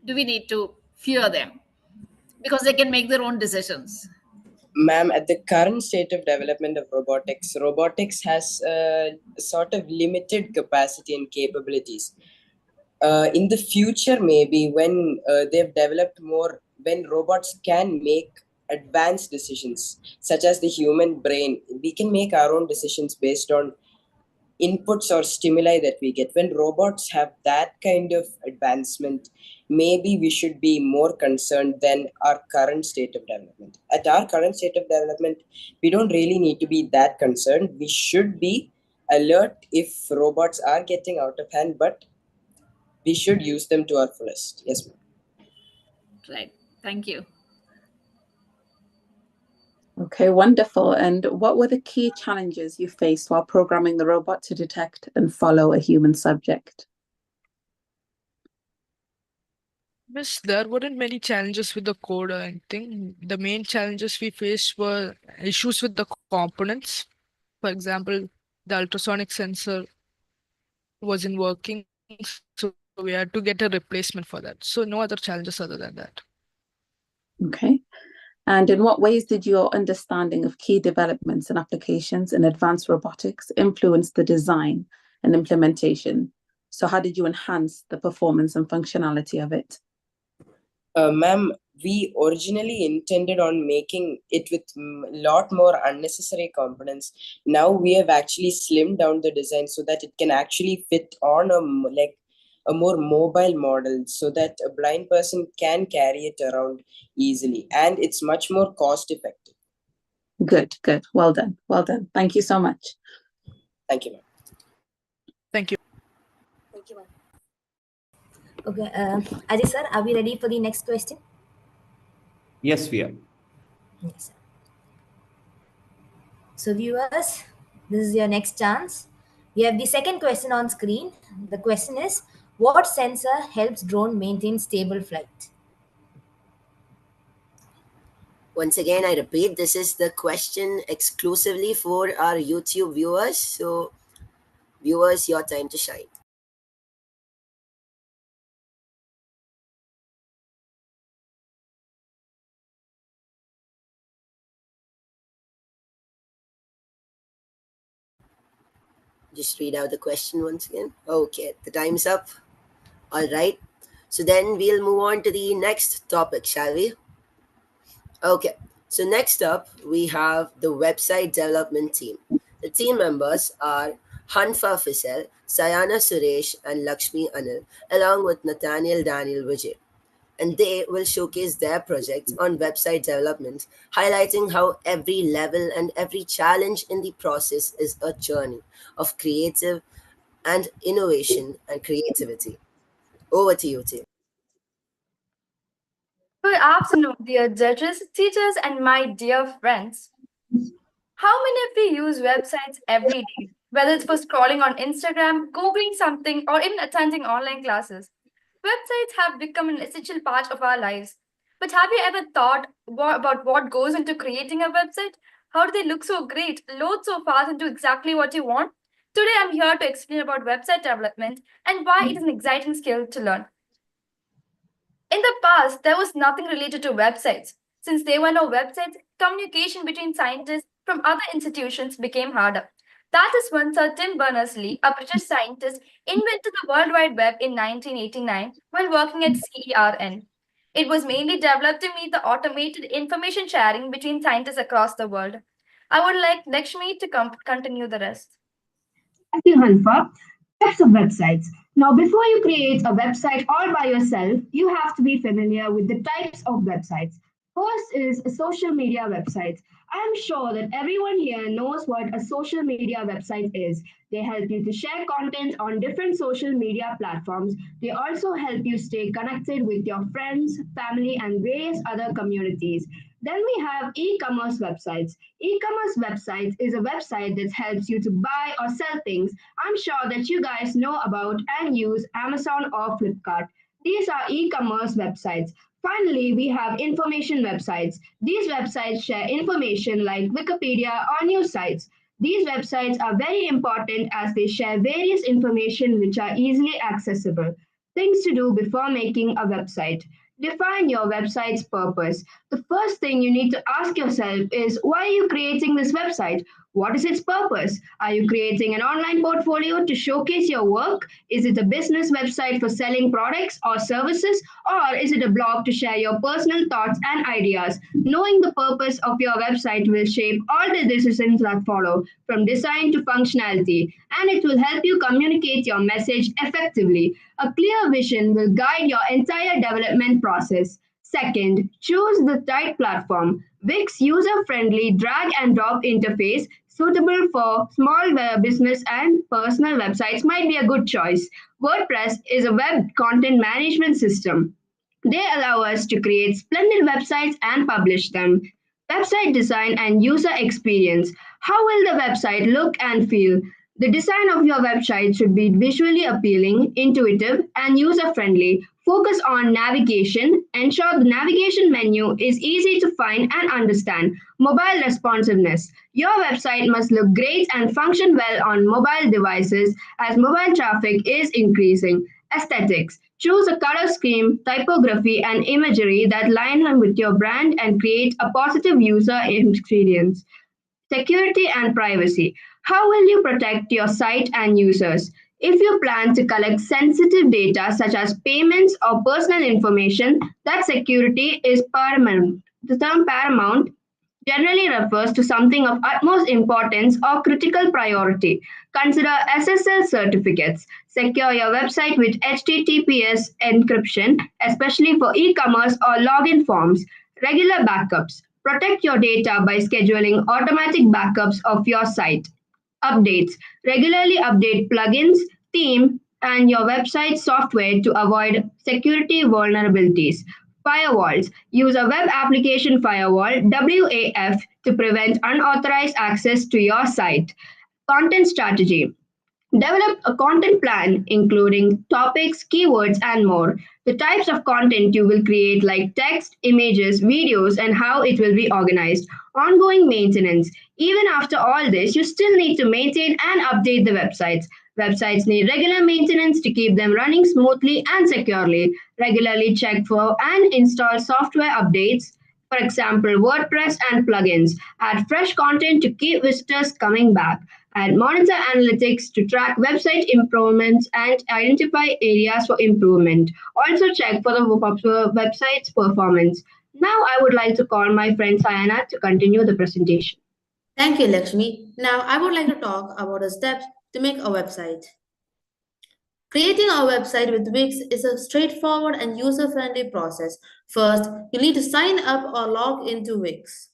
Do we need to fear them because they can make their own decisions? Ma'am, at the current state of development of robotics, robotics has a sort of limited capacity and capabilities. In the future, maybe when they've developed more, when robots can make advanced decisions, such as the human brain, we can make our own decisions based on inputs or stimuli that we get. When robots have that kind of advancement, maybe we should be more concerned than our current state of development. At our current state of development, we don't really need to be that concerned. We should be alert if robots are getting out of hand, but we should use them to our fullest. Yes, ma'am. Right. Thank you. Okay, wonderful. And what were the key challenges you faced while programming the robot to detect and follow a human subject? Miss, there weren't many challenges with the code or anything. The main challenges we faced were issues with the components. For example, the ultrasonic sensor wasn't working, so we had to get a replacement for that. So no other challenges other than that. Okay. And in what ways did your understanding of key developments and applications in advanced robotics influence the design and implementation? So, how did you enhance the performance and functionality of it? Ma'am, we originally intended on making it with a lot more unnecessary components. Now we have actually slimmed down the design so that it can actually fit on like a more mobile model, so that a blind person can carry it around easily, and it's much more cost effective. Good, good. Well done. Well done. Thank you so much. Thank you, ma'am. Thank you. Thank you, ma'am. Okay, Ajay sir, are we ready for the next question? Yes, we are. Yes, sir. So, viewers, this is your next chance. We have the second question on screen. The question is, what sensor helps drone maintain stable flight? Once again, I repeat, this is the question exclusively for our YouTube viewers. So, viewers, your time to shine. Just read out the question once again. Okay, the time's up. All right. So then we'll move on to the next topic, shall we? Okay. So next up, we have the website development team. The team members are Hanfa Fisel, Sayana Suresh, and Lakshmi Anil, along with Nathaniel Daniel Vijay. And they will showcase their projects on website development, highlighting how every level and every challenge in the process is a journey of creative and innovation and creativity. Over to you, team. Good afternoon, dear judges, teachers, and my dear friends. How many of you use websites every day? Whether it's for scrolling on Instagram, Googling something, or even attending online classes. Websites have become an essential part of our lives. But have you ever thought about what goes into creating a website? How do they look so great, load so fast, and do exactly what you want? Today, I'm here to explain about website development and why it is an exciting skill to learn. In the past, there was nothing related to websites. Since there were no websites, communication between scientists from other institutions became harder. That is when Sir Tim Berners-Lee, a British scientist, invented the World Wide Web in 1989 while working at CERN. It was mainly developed to meet the automated information sharing between scientists across the world. I would like Lakshmi to continue the rest. Thank you, Hanfa. Types of websites. Now, before you create a website all by yourself, you have to be familiar with the types of websites. First is social media websites. I'm sure that everyone here knows what a social media website is. They help you to share content on different social media platforms. They also help you stay connected with your friends, family, and various other communities. Then we have e-commerce websites. E-commerce websites is a website that helps you to buy or sell things. I'm sure that you guys know about and use Amazon or Flipkart. These are e-commerce websites. Finally, we have information websites. These websites share information like Wikipedia or news sites. These websites are very important as they share various information which are easily accessible. Things to do before making a website. Define your website's purpose. The first thing you need to ask yourself is, why are you creating this website? What is its purpose? Are you creating an online portfolio to showcase your work? Is it a business website for selling products or services? Or is it a blog to share your personal thoughts and ideas? Knowing the purpose of your website will shape all the decisions that follow, from design to functionality, and it will help you communicate your message effectively. A clear vision will guide your entire development process. Second, choose the right platform. Wix user-friendly drag and drop interface suitable for small business and personal websites might be a good choice. WordPress is a web content management system. They allow us to create splendid websites and publish them. Website design and user experience. How will the website look and feel? The design of your website should be visually appealing, intuitive, and user friendly. Focus on navigation. Ensure the navigation menu is easy to find and understand. Mobile responsiveness. Your website must look great and function well on mobile devices as mobile traffic is increasing. Aesthetics. Choose a color scheme, typography, and imagery that line up with your brand and create a positive user experience. Security and privacy. How will you protect your site and users? If you plan to collect sensitive data such as payments or personal information, that security is paramount. The term paramount generally refers to something of utmost importance or critical priority. Consider SSL certificates. Secure your website with HTTPS encryption, especially for e commerce or login forms. Regular backups. Protect your data by scheduling automatic backups of your site. Updates. Regularly update plugins, theme, and your website software to avoid security vulnerabilities. Firewalls. Use a web application firewall WAF to prevent unauthorized access to your site. Content strategy. Develop a content plan including topics, keywords, and more. The types of content you will create, like text, images, videos, and how it will be organized. Ongoing maintenance. Even after all this, you still need to maintain and update the websites. Websites need regular maintenance to keep them running smoothly and securely. Regularly check for and install software updates, for example, WordPress and plugins. Add fresh content to keep visitors coming back. And monitor analytics to track website improvements and identify areas for improvement. Also check for the website's performance. Now I would like to call my friend Sayana to continue the presentation. Thank you, Lakshmi. Now, I would like to talk about the steps to make a website. Creating a website with Wix is a straightforward and user-friendly process. First, you need to sign up or log into Wix.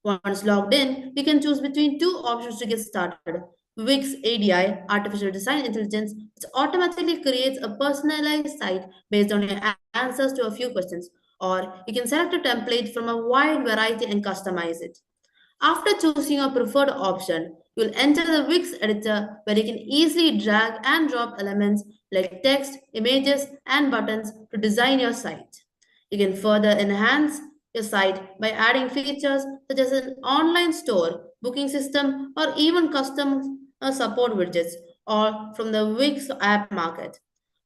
Once logged in, you can choose between two options to get started. Wix ADI, Artificial Design Intelligence, which automatically creates a personalized site based on your answers to a few questions. Or you can select a template from a wide variety and customize it. After choosing your preferred option, you'll enter the Wix editor where you can easily drag and drop elements like text, images, and buttons to design your site. You can further enhance your site by adding features such as an online store, booking system, or even custom support widgets or from the Wix app market.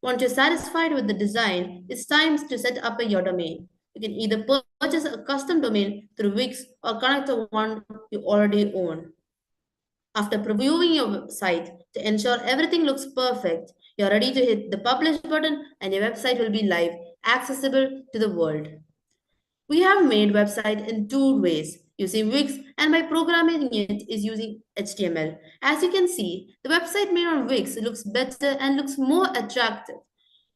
Once you're satisfied with the design, it's time to set up your domain. You can either purchase a custom domain through Wix or connect to one you already own. After previewing your site to ensure everything looks perfect, you're ready to hit the publish button and your website will be live, accessible to the world. We have made website in two ways, using Wix and by programming it is using HTML. As you can see, the website made on Wix looks better and looks more attractive.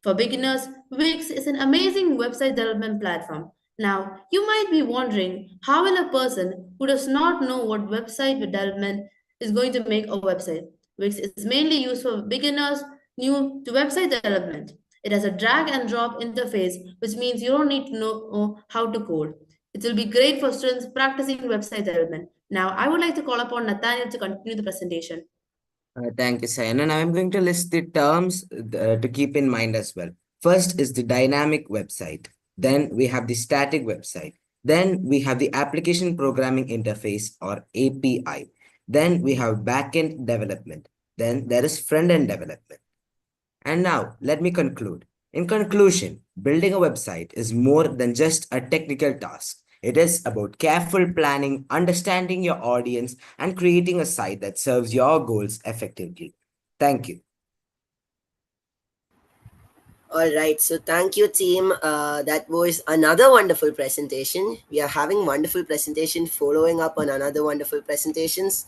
For beginners, Wix is an amazing website development platform. Now, you might be wondering how will a person who does not know what website development is going to make a website? Wix is mainly used for beginners new to website development. It has a drag and drop interface, which means you don't need to know how to code. It will be great for students practicing website development. Now, I would like to call upon Nathaniel to continue the presentation. Thank you, Sayan. And I'm going to list the terms to keep in mind as well. First is the dynamic website. Then we have the static website. Then we have the application programming interface or API. Then we have backend development. Then there is front-end development. And now let me conclude. In conclusion, building a website is more than just a technical task. It is about careful planning, understanding your audience, and creating a site that serves your goals effectively. Thank you. All right, so thank you, team. That was another wonderful presentation. We are having wonderful presentation following up on another wonderful presentations.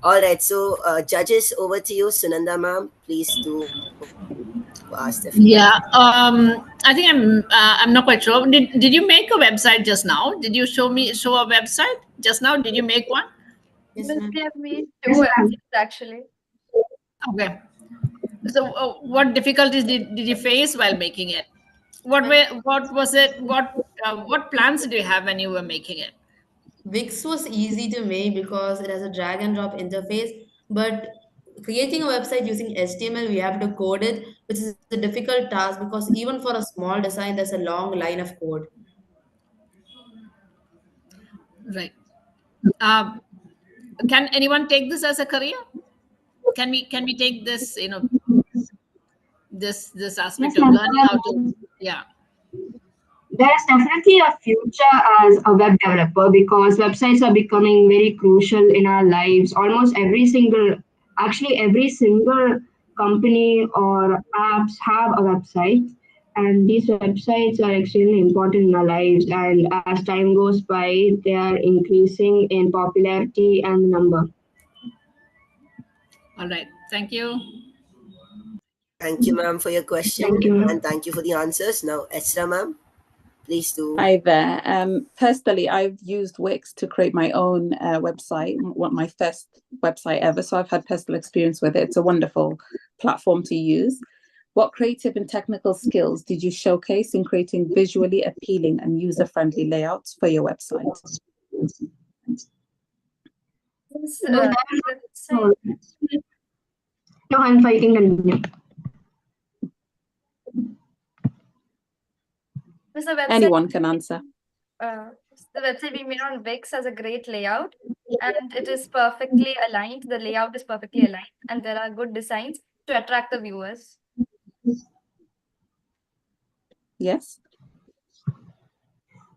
All right, so judges, over to you, Sunanda ma'am. Please do ask the feedback. Yeah, I think I'm not quite sure. Did you make a website just now? Did you show a website just now? Did you make one? Yes, Yes, ma'am. we have made two apps actually. Okay. So, what difficulties did you face while making it? What was it? What plans did you have when you were making it? Wix was easy to make because it has a drag and drop interface, but creating a website using HTML, we have to code it, which is a difficult task because even for a small design, there's a long line of code. Right. Um, can anyone take this as a career? Can we take this, this Yes, aspect of ma'am. learning how to, yeah. There's definitely a future as a web developer because websites are becoming very crucial in our lives. Actually, every single company or apps have a website, and these websites are extremely important in our lives. And as time goes by, they are increasing in popularity and number. All right, thank you. Thank you, ma'am, for your question, Thank you. and thank you for the answers. Now, Esra, ma'am, please do. Hi there. Personally, I've used Wix to create my own website, my first website ever. So I've had personal experience with it. It's a wonderful platform to use. What creative and technical skills did you showcase in creating visually appealing and user-friendly layouts for your website? This No, website. no, I'm fighting continue. This the website. Anyone can answer. Uh, the website we made on Wix has a great layout, and it is perfectly aligned. The layout is perfectly aligned, and there are good designs to attract the viewers. Yes.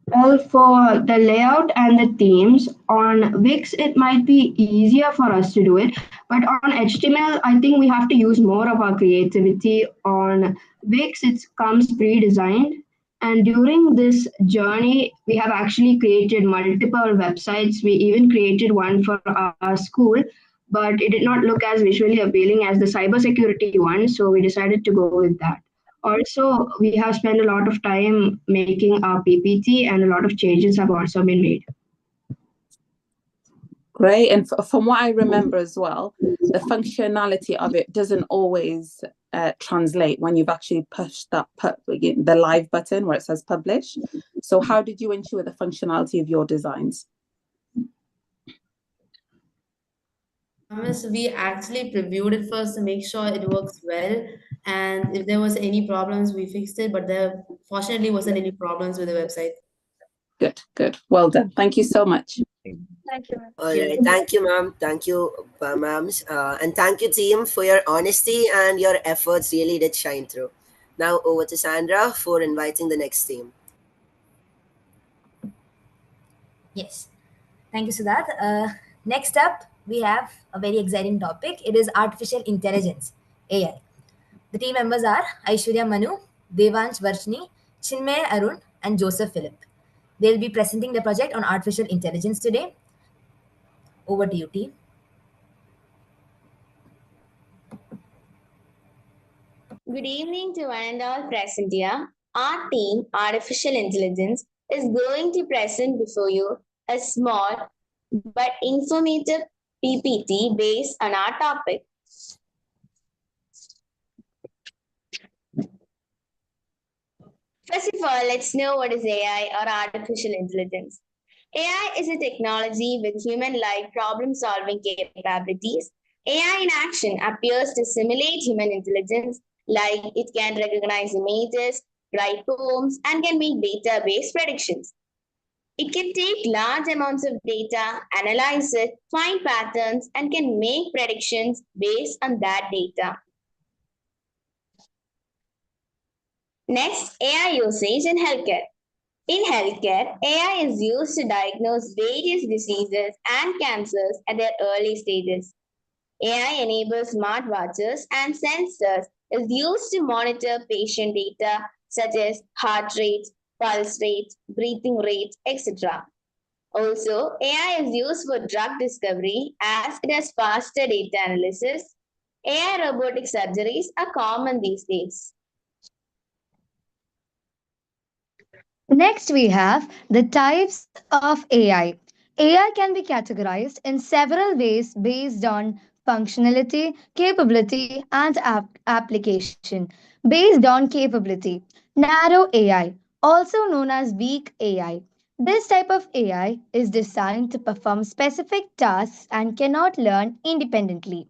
Well, for the layout and the themes on Wix, it might be easier for us to do it. But on HTML, I think we have to use more of our creativity. On Wix, it comes pre-designed. And during this journey, we have actually created multiple websites. We even created one for our school, but it did not look as visually appealing as the cybersecurity one. So we decided to go with that. Also, we have spent a lot of time making our PPT, and a lot of changes have also been made. Great. And from what I remember as well, the functionality of it doesn't always translate when you've actually pushed the live button where it says publish. So how did you ensure the functionality of your designs? Thomas, we actually previewed it first to make sure it works well. And if there was any problems, we fixed it. But there fortunately wasn't any problems with the website. Good, good. Well done. Thank you so much. Thank you. All right, thank you, ma'am. Thank you, ma'ams, and thank you, team, for your honesty and your efforts. Really did shine through. Now over to Sandra for inviting the next team. Yes. Thank you, Siddharth. Next up, we have a very exciting topic. It is artificial intelligence, AI. The team members are Aishwarya Manu, Devansh Varshni, Chinmay Arun, and Joseph Philip. They'll be presenting the project on artificial intelligence today. Over to you, team. Good evening to one and all present here. Our team, Artificial Intelligence, is going to present before you a small but informative PPT based on our topic. First of all, let's know what is AI or artificial intelligence. AI is a technology with human-like problem-solving capabilities. AI in action appears to simulate human intelligence, like it can recognize images, write poems, and can make database predictions. It can take large amounts of data, analyze it, find patterns, and can make predictions based on that data. Next, AI usage in healthcare. In healthcare, AI is used to diagnose various diseases and cancers at their early stages. AI enables smartwatches and sensors is used to monitor patient data such as heart rates, pulse rates, breathing rates, etc. Also, AI is used for drug discovery as it has faster data analysis. AI robotic surgeries are common these days. Next, we have the types of AI. AI can be categorized in several ways based on functionality, capability, and application. Based on capability, narrow AI, also known as weak AI. This type of AI is designed to perform specific tasks and cannot learn independently.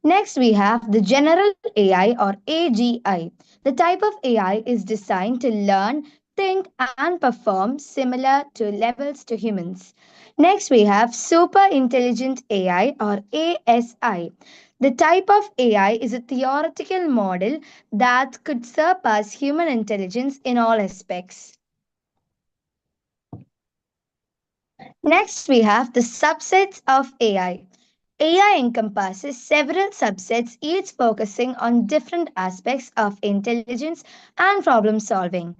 Next, we have the general AI or AGI. The type of AI is designed to learn, think, and perform similar to levels to humans. Next, we have super intelligent AI or ASI. The type of AI is a theoretical model that could surpass human intelligence in all aspects. Next, we have the subsets of AI. AI encompasses several subsets, each focusing on different aspects of intelligence and problem solving.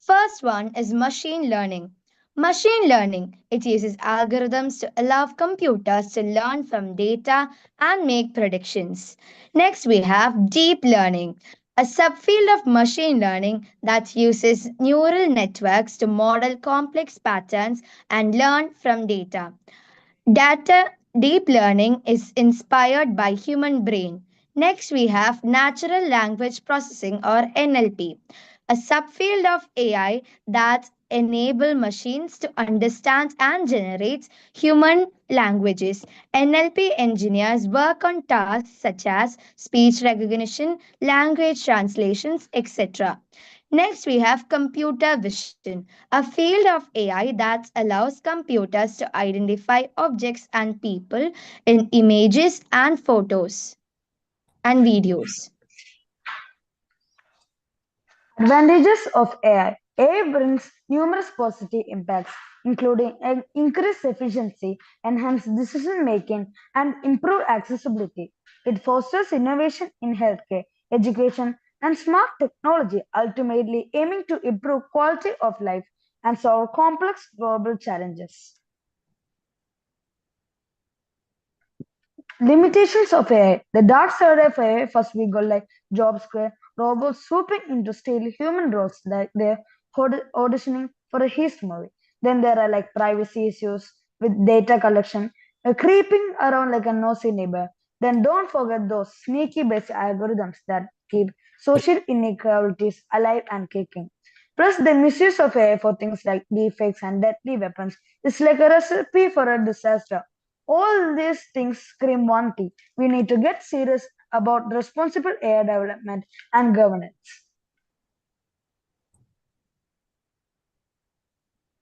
First one is machine learning. Machine learning, it uses algorithms to allow computers to learn from data and make predictions. Next, we have deep learning, a subfield of machine learning that uses neural networks to model complex patterns and learn from data. Data deep learning is inspired by human brain. Next we have natural language processing or NLP, a subfield of AI that enable machines to understand and generate human languages. NLP engineers work on tasks such as speech recognition, language translations, etc. Next, we have computer vision, a field of AI that allows computers to identify objects and people in images and photos and videos. Advantages of AI. AI brings numerous positive impacts, including increased efficiency, enhanced decision making, and improved accessibility. It fosters innovation in healthcare, education, and smart technology, ultimately aiming to improve quality of life and solve complex global challenges. Limitations of AI. The dark side of AI, first we go like job square, robots swooping in to steal human roles like they're auditioning for a heist movie. Then there are like privacy issues with data collection, creeping around like a nosy neighbor. Then don't forget those sneaky based algorithms that keep social inequalities alive and kicking. Plus, the misuse of AI for things like deepfakes and deadly weapons is like a recipe for a disaster. All these things scream one thing. We need to get serious about responsible AI development and governance.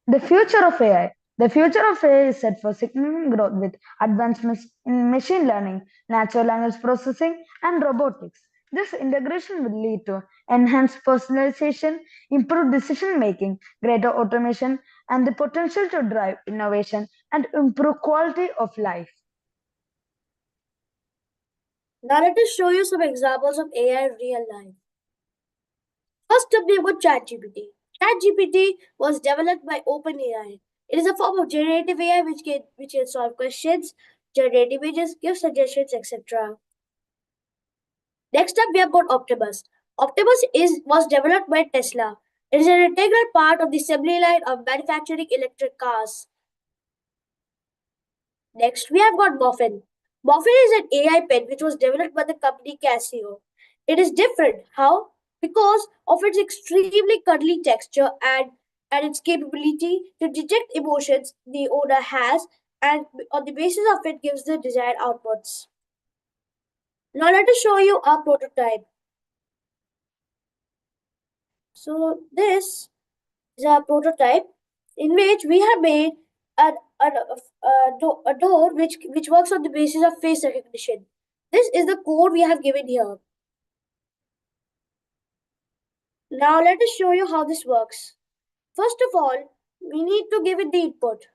The future of AI. The future of AI is set for significant growth with advancements in machine learning, natural language processing, and robotics. This integration will lead to enhanced personalization, improved decision making, greater automation, and the potential to drive innovation and improve quality of life. Now let us show you some examples of AI in real life. First up, we have got ChatGPT. ChatGPT was developed by OpenAI. It is a form of generative AI which can solve questions, generate images, give suggestions, etc. Next up, we have got Optimus. Optimus was developed by Tesla. It is an integral part of the assembly line of manufacturing electric cars. Next, we have got Muffin. Muffin is an AI pen which was developed by the company Casio. It is different. How? Because of its extremely cuddly texture and its capability to detect emotions the owner has, and on the basis of it gives the desired outputs. Now let us show you our prototype. So this is our prototype in which we have made a door which works on the basis of face recognition. This is the code we have given here. Now let us show you how this works. First of all, we need to give it the input.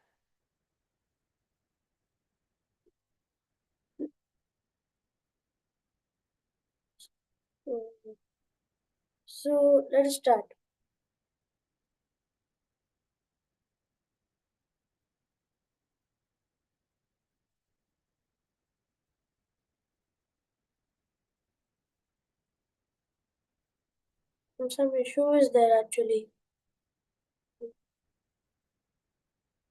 So let us start. Some issue is there actually.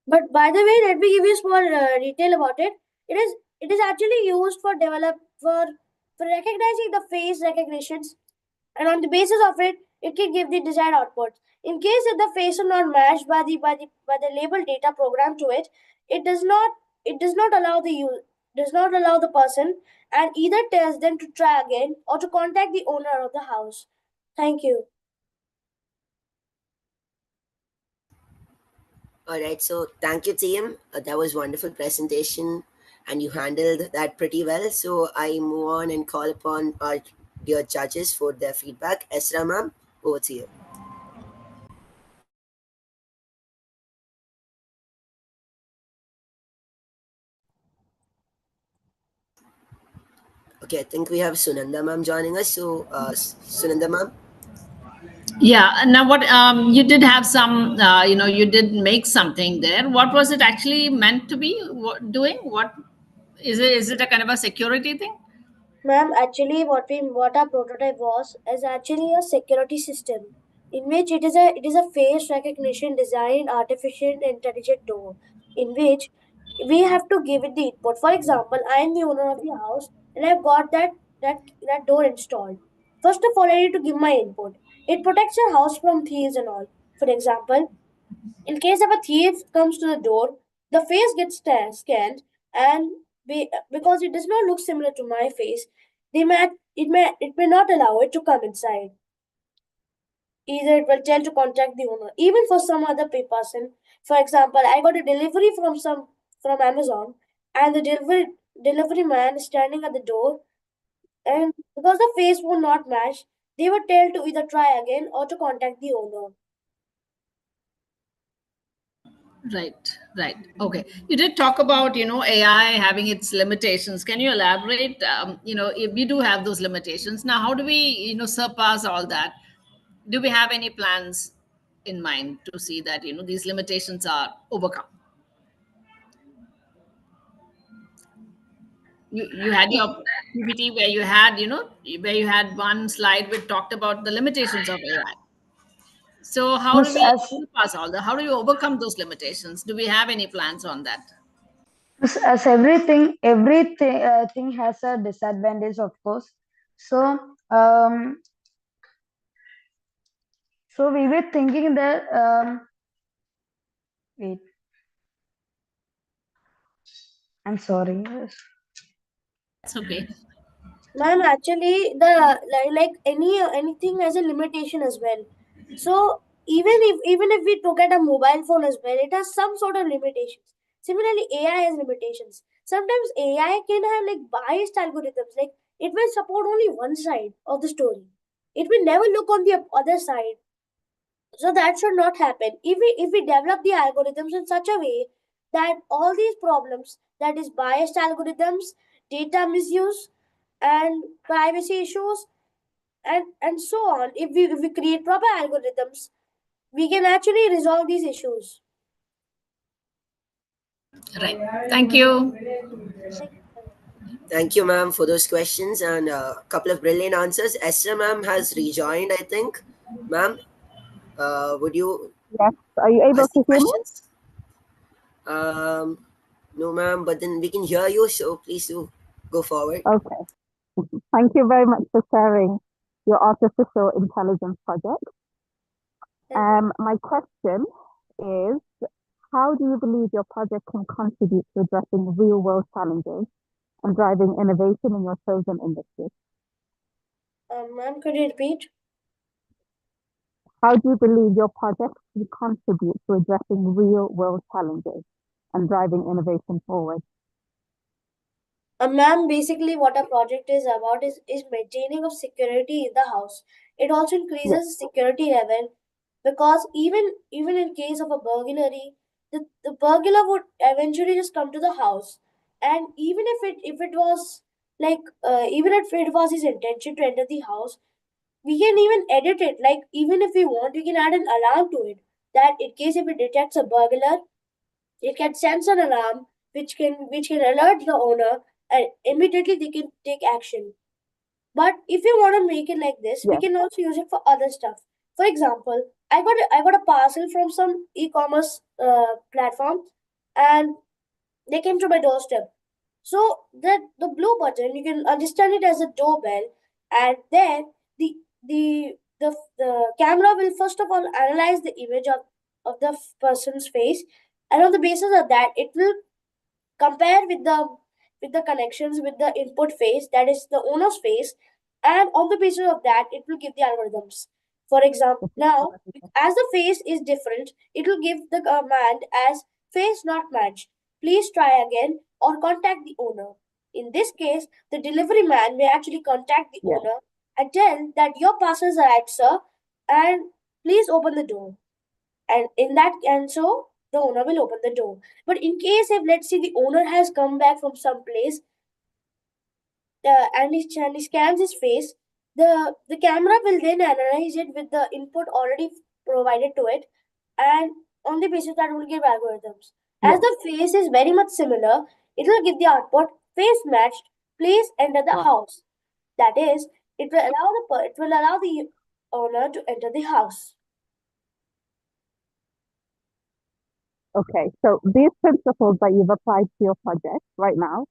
But by the way, let me give you a small detail about it. It is actually used for recognizing the face recognitions, and on the basis of it, it can give the desired output. In case if the face is not matched by the label data programmed to it, it does not allow the person and either tells them to try again or to contact the owner of the house. Thank you. All right, so thank you, team. That was wonderful presentation, and you handled that pretty well. So I move on and call upon our dear judges for their feedback. Esra, ma'am, over to you. Okay, I think we have Sunanda ma'am joining us. So, Sunanda ma'am. Yeah. Now, what you did have some, you did make something there. What was it actually meant to be doing? What is it? Is it a kind of a security thing? Ma'am, actually, what our prototype was is actually a security system in which it is a face recognition designed artificial intelligent door in which we have to give it the input. For example, I am the owner of the house and I've got that door installed. First of all, I need to give my input. It protects your house from thieves and all. For example, in case if a thief comes to the door, the face gets scanned, and because it does not look similar to my face, it may not allow it to come inside. Either it will tell to contact the owner, even for some other person. For example, I got a delivery from Amazon, and the delivery man is standing at the door, and because the face would not match, they were told to either try again or to contact the owner. Right, right. Okay. You did talk about, AI having its limitations. Can you elaborate? If we do have those limitations. Now, how do we, surpass all that? Do we have any plans in mind to see that, these limitations are overcome? You had your PPT where you had one slide which talked about the limitations of AI. So how do Miss, we as surpass all that? How do we overcome those limitations? Do we have any plans on that? as everything thing has a disadvantage, of course. So um, so we were thinking that wait, I'm sorry. It's okay. Ma'am, actually, like anything has a limitation as well. So even if we look at a mobile phone as well, it has some sort of limitations. Similarly, AI has limitations. Sometimes AI can have like biased algorithms. Like it will support only one side of the story. It will never look on the other side. So that should not happen. If we develop the algorithms in such a way that all these problems, that is biased algorithms, data misuse, and privacy issues, and so on, if we create proper algorithms, we can actually resolve these issues. Right. Thank you. Thank you, ma'am, for those questions and a couple of brilliant answers. Esther, ma'am, has rejoined, I think. Ma'am, would you Yes. Are you able ask the to hear me? questions? No, ma'am, but then we can hear you, so please do go forward. Okay. Thank you very much for sharing your artificial intelligence project. My question is, how do you believe your project can contribute to addressing real-world challenges and driving innovation in your chosen industry? Ma'am, could you repeat? How do you believe your project can contribute to addressing real-world challenges and driving innovation forward? Ma'am, basically what our project is about is maintaining of security in the house. It also Yes. increases security level because even in case of a burglary, the burglar would eventually just come to the house, and even if it was like even if it was his intention to enter the house, we can even edit it. Like even if we want, we can add an alarm to it that in case if it detects a burglar, it can sense an alarm which can alert the owner, and immediately they can take action. But if you want to make it like this, we Yes. can also use it for other stuff. For example, I got a parcel from some e-commerce platform, and they came to my doorstep. So the blue button, you can understand it as a doorbell, and then the the camera will first of all analyze the image of the person's face, and on the basis of that, it will compare with the connections with the input face, that is the owner's face, and on the basis of that, it will give the algorithms. For example, now as the face is different, it will give the command as face not matched. Please try again or contact the owner. In this case, the delivery man may actually contact the owner and tell that your parcels are arrived, sir, and please open the door. And so the owner will open the door. But in case if let's say the owner has come back from some place, and he scans his face, the camera will then analyze it with the input already provided to it, and on the basis that will give algorithms. As the face is very much similar, it will give the output face matched. Please enter the house. That is, it will allow the owner to enter the house. Okay, so these principles that you've applied to your project right now,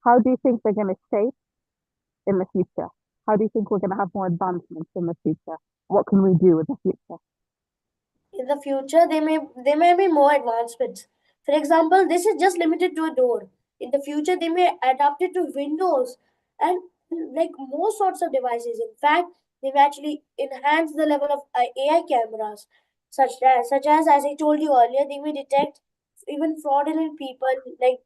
how do you think they're going to shape in the future? How do you think we're going to have more advancements in the future? What can we do in the future? In the future, there may be more advancements. For example, this is just limited to a door. In the future, they may adapt it to windows and like more sorts of devices. In fact, they've actually enhanced the level of AI cameras, such as I told you earlier, they may detect even fraudulent people, like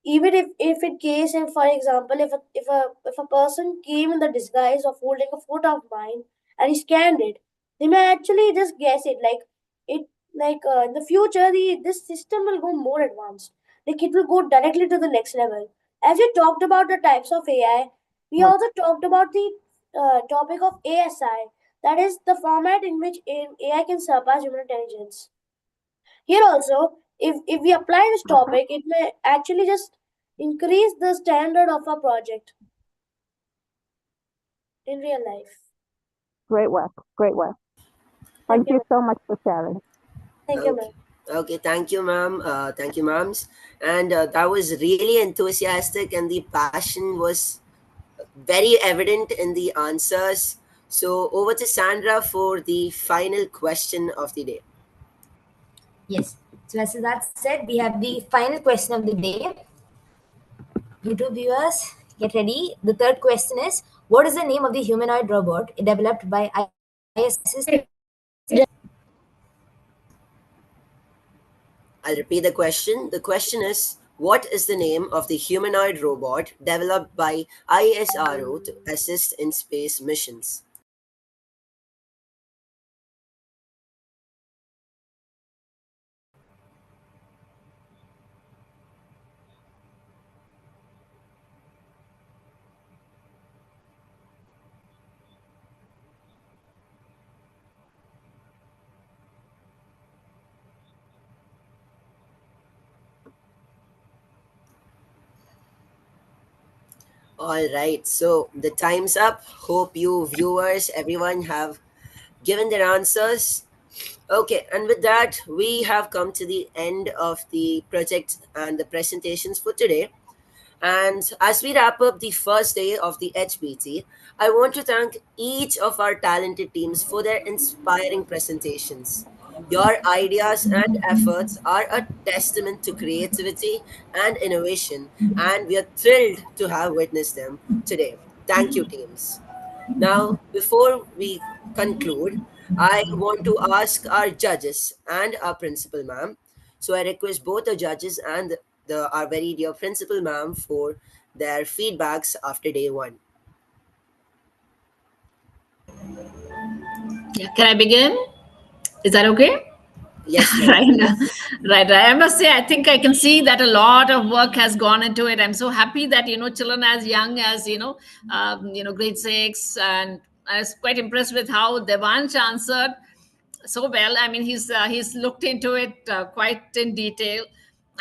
even if in case, if for example, if a person came in the disguise of holding a photo of mine and he scanned it, they may actually just guess it, like it in the future, this system will go more advanced, like it will go directly to the next level. As we talked about the types of AI, we also talked about the topic of ASI, that is the format in which AI can surpass human intelligence. Here also, if we apply this topic, it may actually just increase the standard of our project in real life. Great work, great work. Thank you so much for sharing. Thank you, ma'am. Okay, thank you, ma'am. Thank you, ma'ams. And that was really enthusiastic, and the passion was very evident in the answers. So, over to Sandra for the final question of the day. Yes. So as that said, we have the final question of the day. YouTube viewers, get ready. The third question is, what is the name of the humanoid robot developed by ISS? I'll repeat the question. The question is, what is the name of the humanoid robot developed by ISRO to assist in space missions? All right, so the time's up. Hope you viewers, everyone have given their answers. Okay, and with that, we have come to the end of the project and the presentations for today. And as we wrap up the first day of the HBT, I want to thank each of our talented teams for their inspiring presentations. Your ideas and efforts are a testament to creativity and innovation, and we are thrilled to have witnessed them today. Thank you, teams. Now, before we conclude, I want to ask our judges and our principal, ma'am. So I request both the judges and our very dear principal, ma'am, for their feedbacks after day one. Yeah, can I begin? Is that okay? Yes, right, ma'am. right. I must say, I think I can see that a lot of work has gone into it. I'm so happy that children as young as grade 6, and I was quite impressed with how Devansh answered so well. I mean, he's looked into it quite in detail,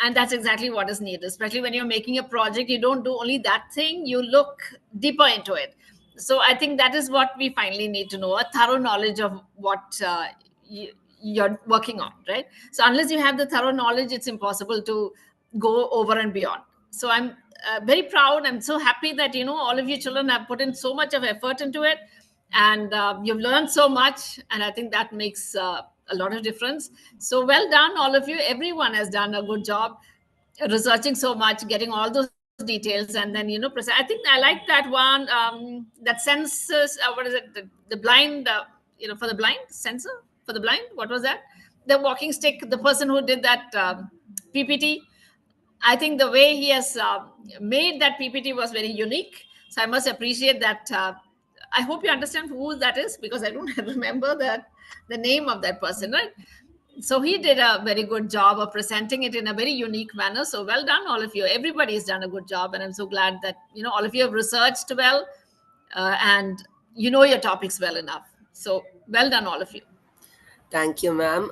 and that's exactly what is needed. Especially when you're making a project, you don't do only that thing; you look deeper into it. So I think that is what we finally need to know: a thorough knowledge of what you're working on, right? So unless you have the thorough knowledge, it's impossible to go over and beyond. So I'm very proud. I'm so happy that all of you children have put in so much of effort into it, and you've learned so much, and I think that makes a lot of difference. So well done, all of you. Everyone has done a good job researching so much, getting all those details, and then present. I think I like that one, that census. What is it? The blind, for the blind sensor for the blind. What was that? The walking stick. The person who did that PPT. I think the way he has made that PPT was very unique. So I must appreciate that. I hope you understand who that is, because I don't remember the name of that person, right? So he did a very good job of presenting it in a very unique manner. So well done, all of you. Everybody has done a good job, and I'm so glad that all of you have researched well, and you know your topics well enough. So well done, all of you. Thank you, ma'am.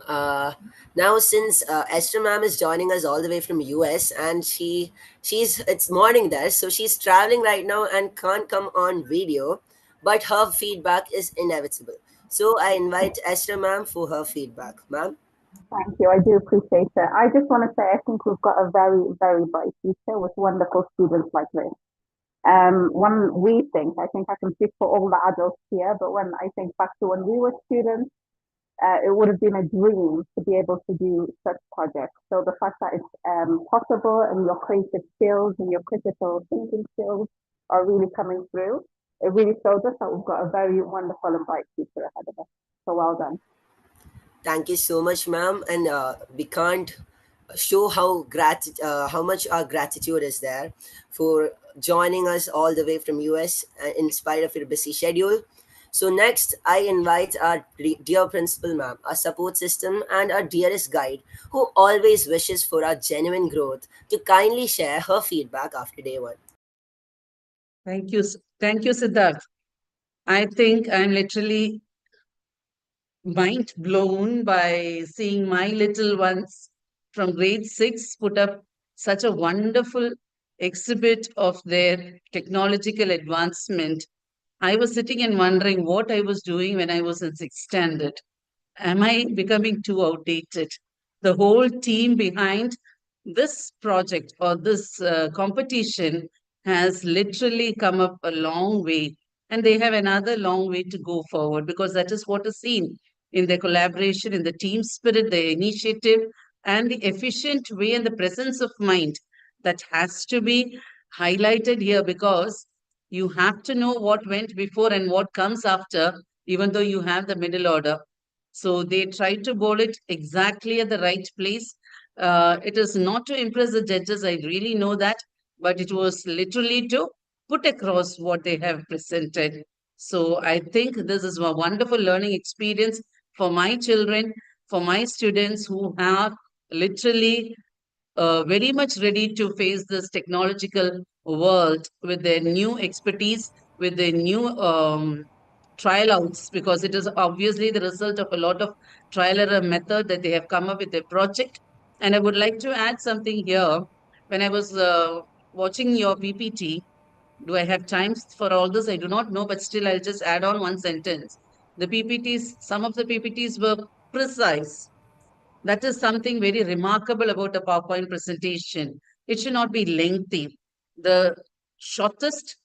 Now, since Esther ma'am is joining us all the way from US, and she's it's morning there, so she's traveling right now and can't come on video, but her feedback is inevitable. So I invite Esther ma'am for her feedback, ma'am. Thank you. I do appreciate it. I just want to say I think we've got a very, very bright future with wonderful students like this. When we think, I think I can speak for all the adults here, but when I think back to when we were students, it would have been a dream to be able to do such projects. So the fact that it's possible and your creative skills and your critical thinking skills are really coming through, it really shows us that we've got a very wonderful and bright future ahead of us. So well done. Thank you so much, ma'am. And we can't show how much our gratitude is there for joining us all the way from US in spite of your busy schedule. So next, I invite our dear principal, ma'am, our support system, and our dearest guide, who always wishes for our genuine growth, to kindly share her feedback after day one. Thank you. Thank you, Siddharth. I think I'm literally mind blown by seeing my little ones from grade 6 put up such a wonderful exhibit of their technological advancement. I was sitting and wondering what I was doing when I was in sixth standard. Am I becoming too outdated? The whole team behind this project or this competition has literally come up a long way, and they have another long way to go forward, because that is what is seen in their collaboration, in the team spirit, the initiative, and the efficient way and the presence of mind that has to be highlighted here, because you have to know what went before and what comes after, even though you have the middle order. So they try to bowl it exactly at the right place. It is not to impress the judges, I really know that, but it was literally to put across what they have presented. So I think this is a wonderful learning experience for my children, for my students who have literally very much ready to face this technological world with their new expertise, with their new trial outs, because it is obviously the result of a lot of trial error method that they have come up with their project. And I would like to add something here. When I was watching your PPT, do I have time for all this? I do not know, but still I'll just add on one sentence. The PPTs, some of the PPTs were precise. That is something very remarkable about a PowerPoint presentation. It should not be lengthy. The shortest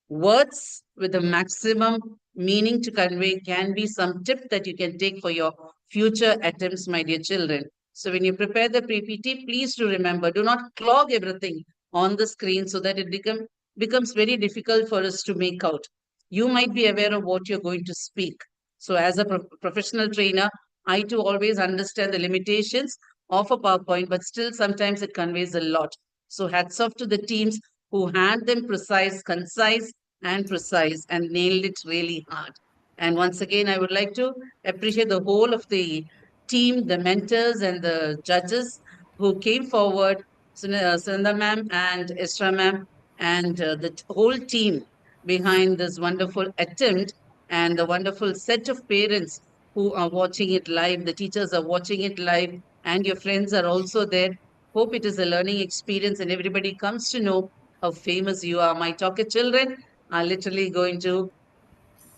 words with the maximum meaning to convey can be some tip that you can take for your future attempts, my dear children. So when you prepare the PPT, please do remember, do not clog everything on the screen so that it becomes very difficult for us to make out. You might be aware of what you're going to speak. So as a professional trainer, I too always understand the limitations of a PowerPoint, but still sometimes it conveys a lot. So hats off to the teams who had them precise, concise, and precise and nailed it really hard. And once again, I would like to appreciate the whole of the team, the mentors and the judges who came forward, Sunda ma'am and Esra ma'am, and the whole team behind this wonderful attempt, and the wonderful set of parents who are watching it live. The teachers are watching it live, and your friends are also there. Hope it is a learning experience and everybody comes to know how famous you are. My Toc-H children are literally going to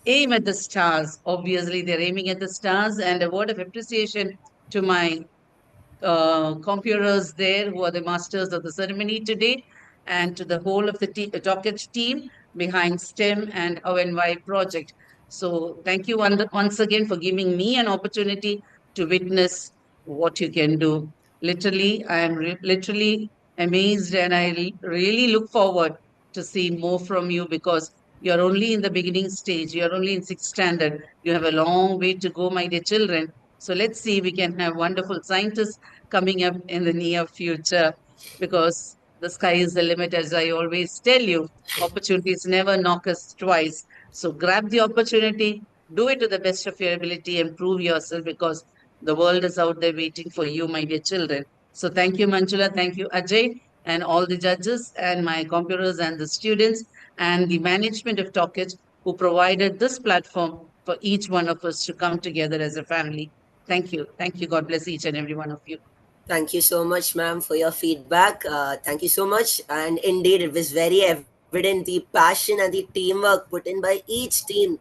aim at the stars. Obviously, they're aiming at the stars. And a word of appreciation to my computers there who are the masters of the ceremony today, and to the whole of the Toc-H team behind STEM and HowNWhy project. So thank you once again for giving me an opportunity to witness what you can do. Literally, I am literally amazed, and I really look forward to see more from you, because you're only in the beginning stage. You're only in sixth standard. You have a long way to go, my dear children. So let's see, we can have wonderful scientists coming up in the near future, because the sky is the limit, as I always tell you. Opportunities never knock us twice. So grab the opportunity, do it to the best of your ability, and prove yourself, because the world is out there waiting for you, my dear children. So thank you, Manjula. Thank you, Ajay, and all the judges, and my computers, and the students, and the management of Toc-H, who provided this platform for each one of us to come together as a family. Thank you. Thank you. God bless each and every one of you. Thank you so much, ma'am, for your feedback. Thank you so much. And indeed, it was very evident the passion and the teamwork put in by each team.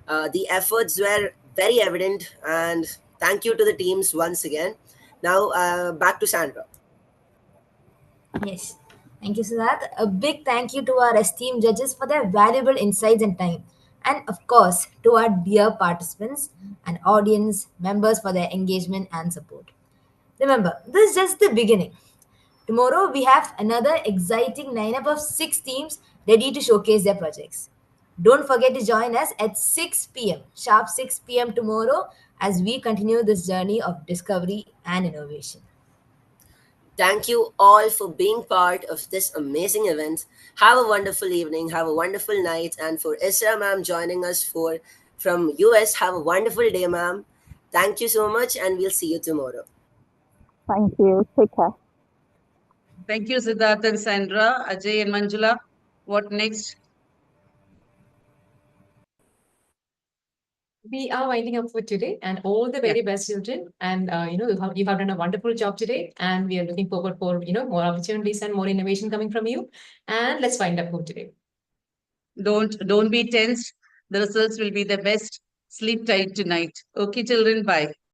The efforts were very evident. And thank you to the teams once again. Now, back to Sandra. Yes. Thank you, Siddharth. A big thank you to our esteemed judges for their valuable insights and time. And of course, to our dear participants and audience members for their engagement and support. Remember, this is just the beginning. Tomorrow, we have another exciting lineup of six teams ready to showcase their projects. Don't forget to join us at 6 p.m., sharp 6 p.m. tomorrow, as we continue this journey of discovery and innovation. Thank you all for being part of this amazing event. Have a wonderful evening, have a wonderful night, and for Isra ma'am joining us for from US, have a wonderful day, ma'am. Thank you so much, and we'll see you tomorrow. Thank you. Take care. Thank you, Siddharth and Sandra, Ajay and Manjula. What next? We are winding up for today, and all the very best, children. And you have done a wonderful job today, and we are looking forward for more opportunities and more innovation coming from you. And let's wind up for today. Don't be tense. The results will be the best. Sleep tight tonight. Okay, children. Bye.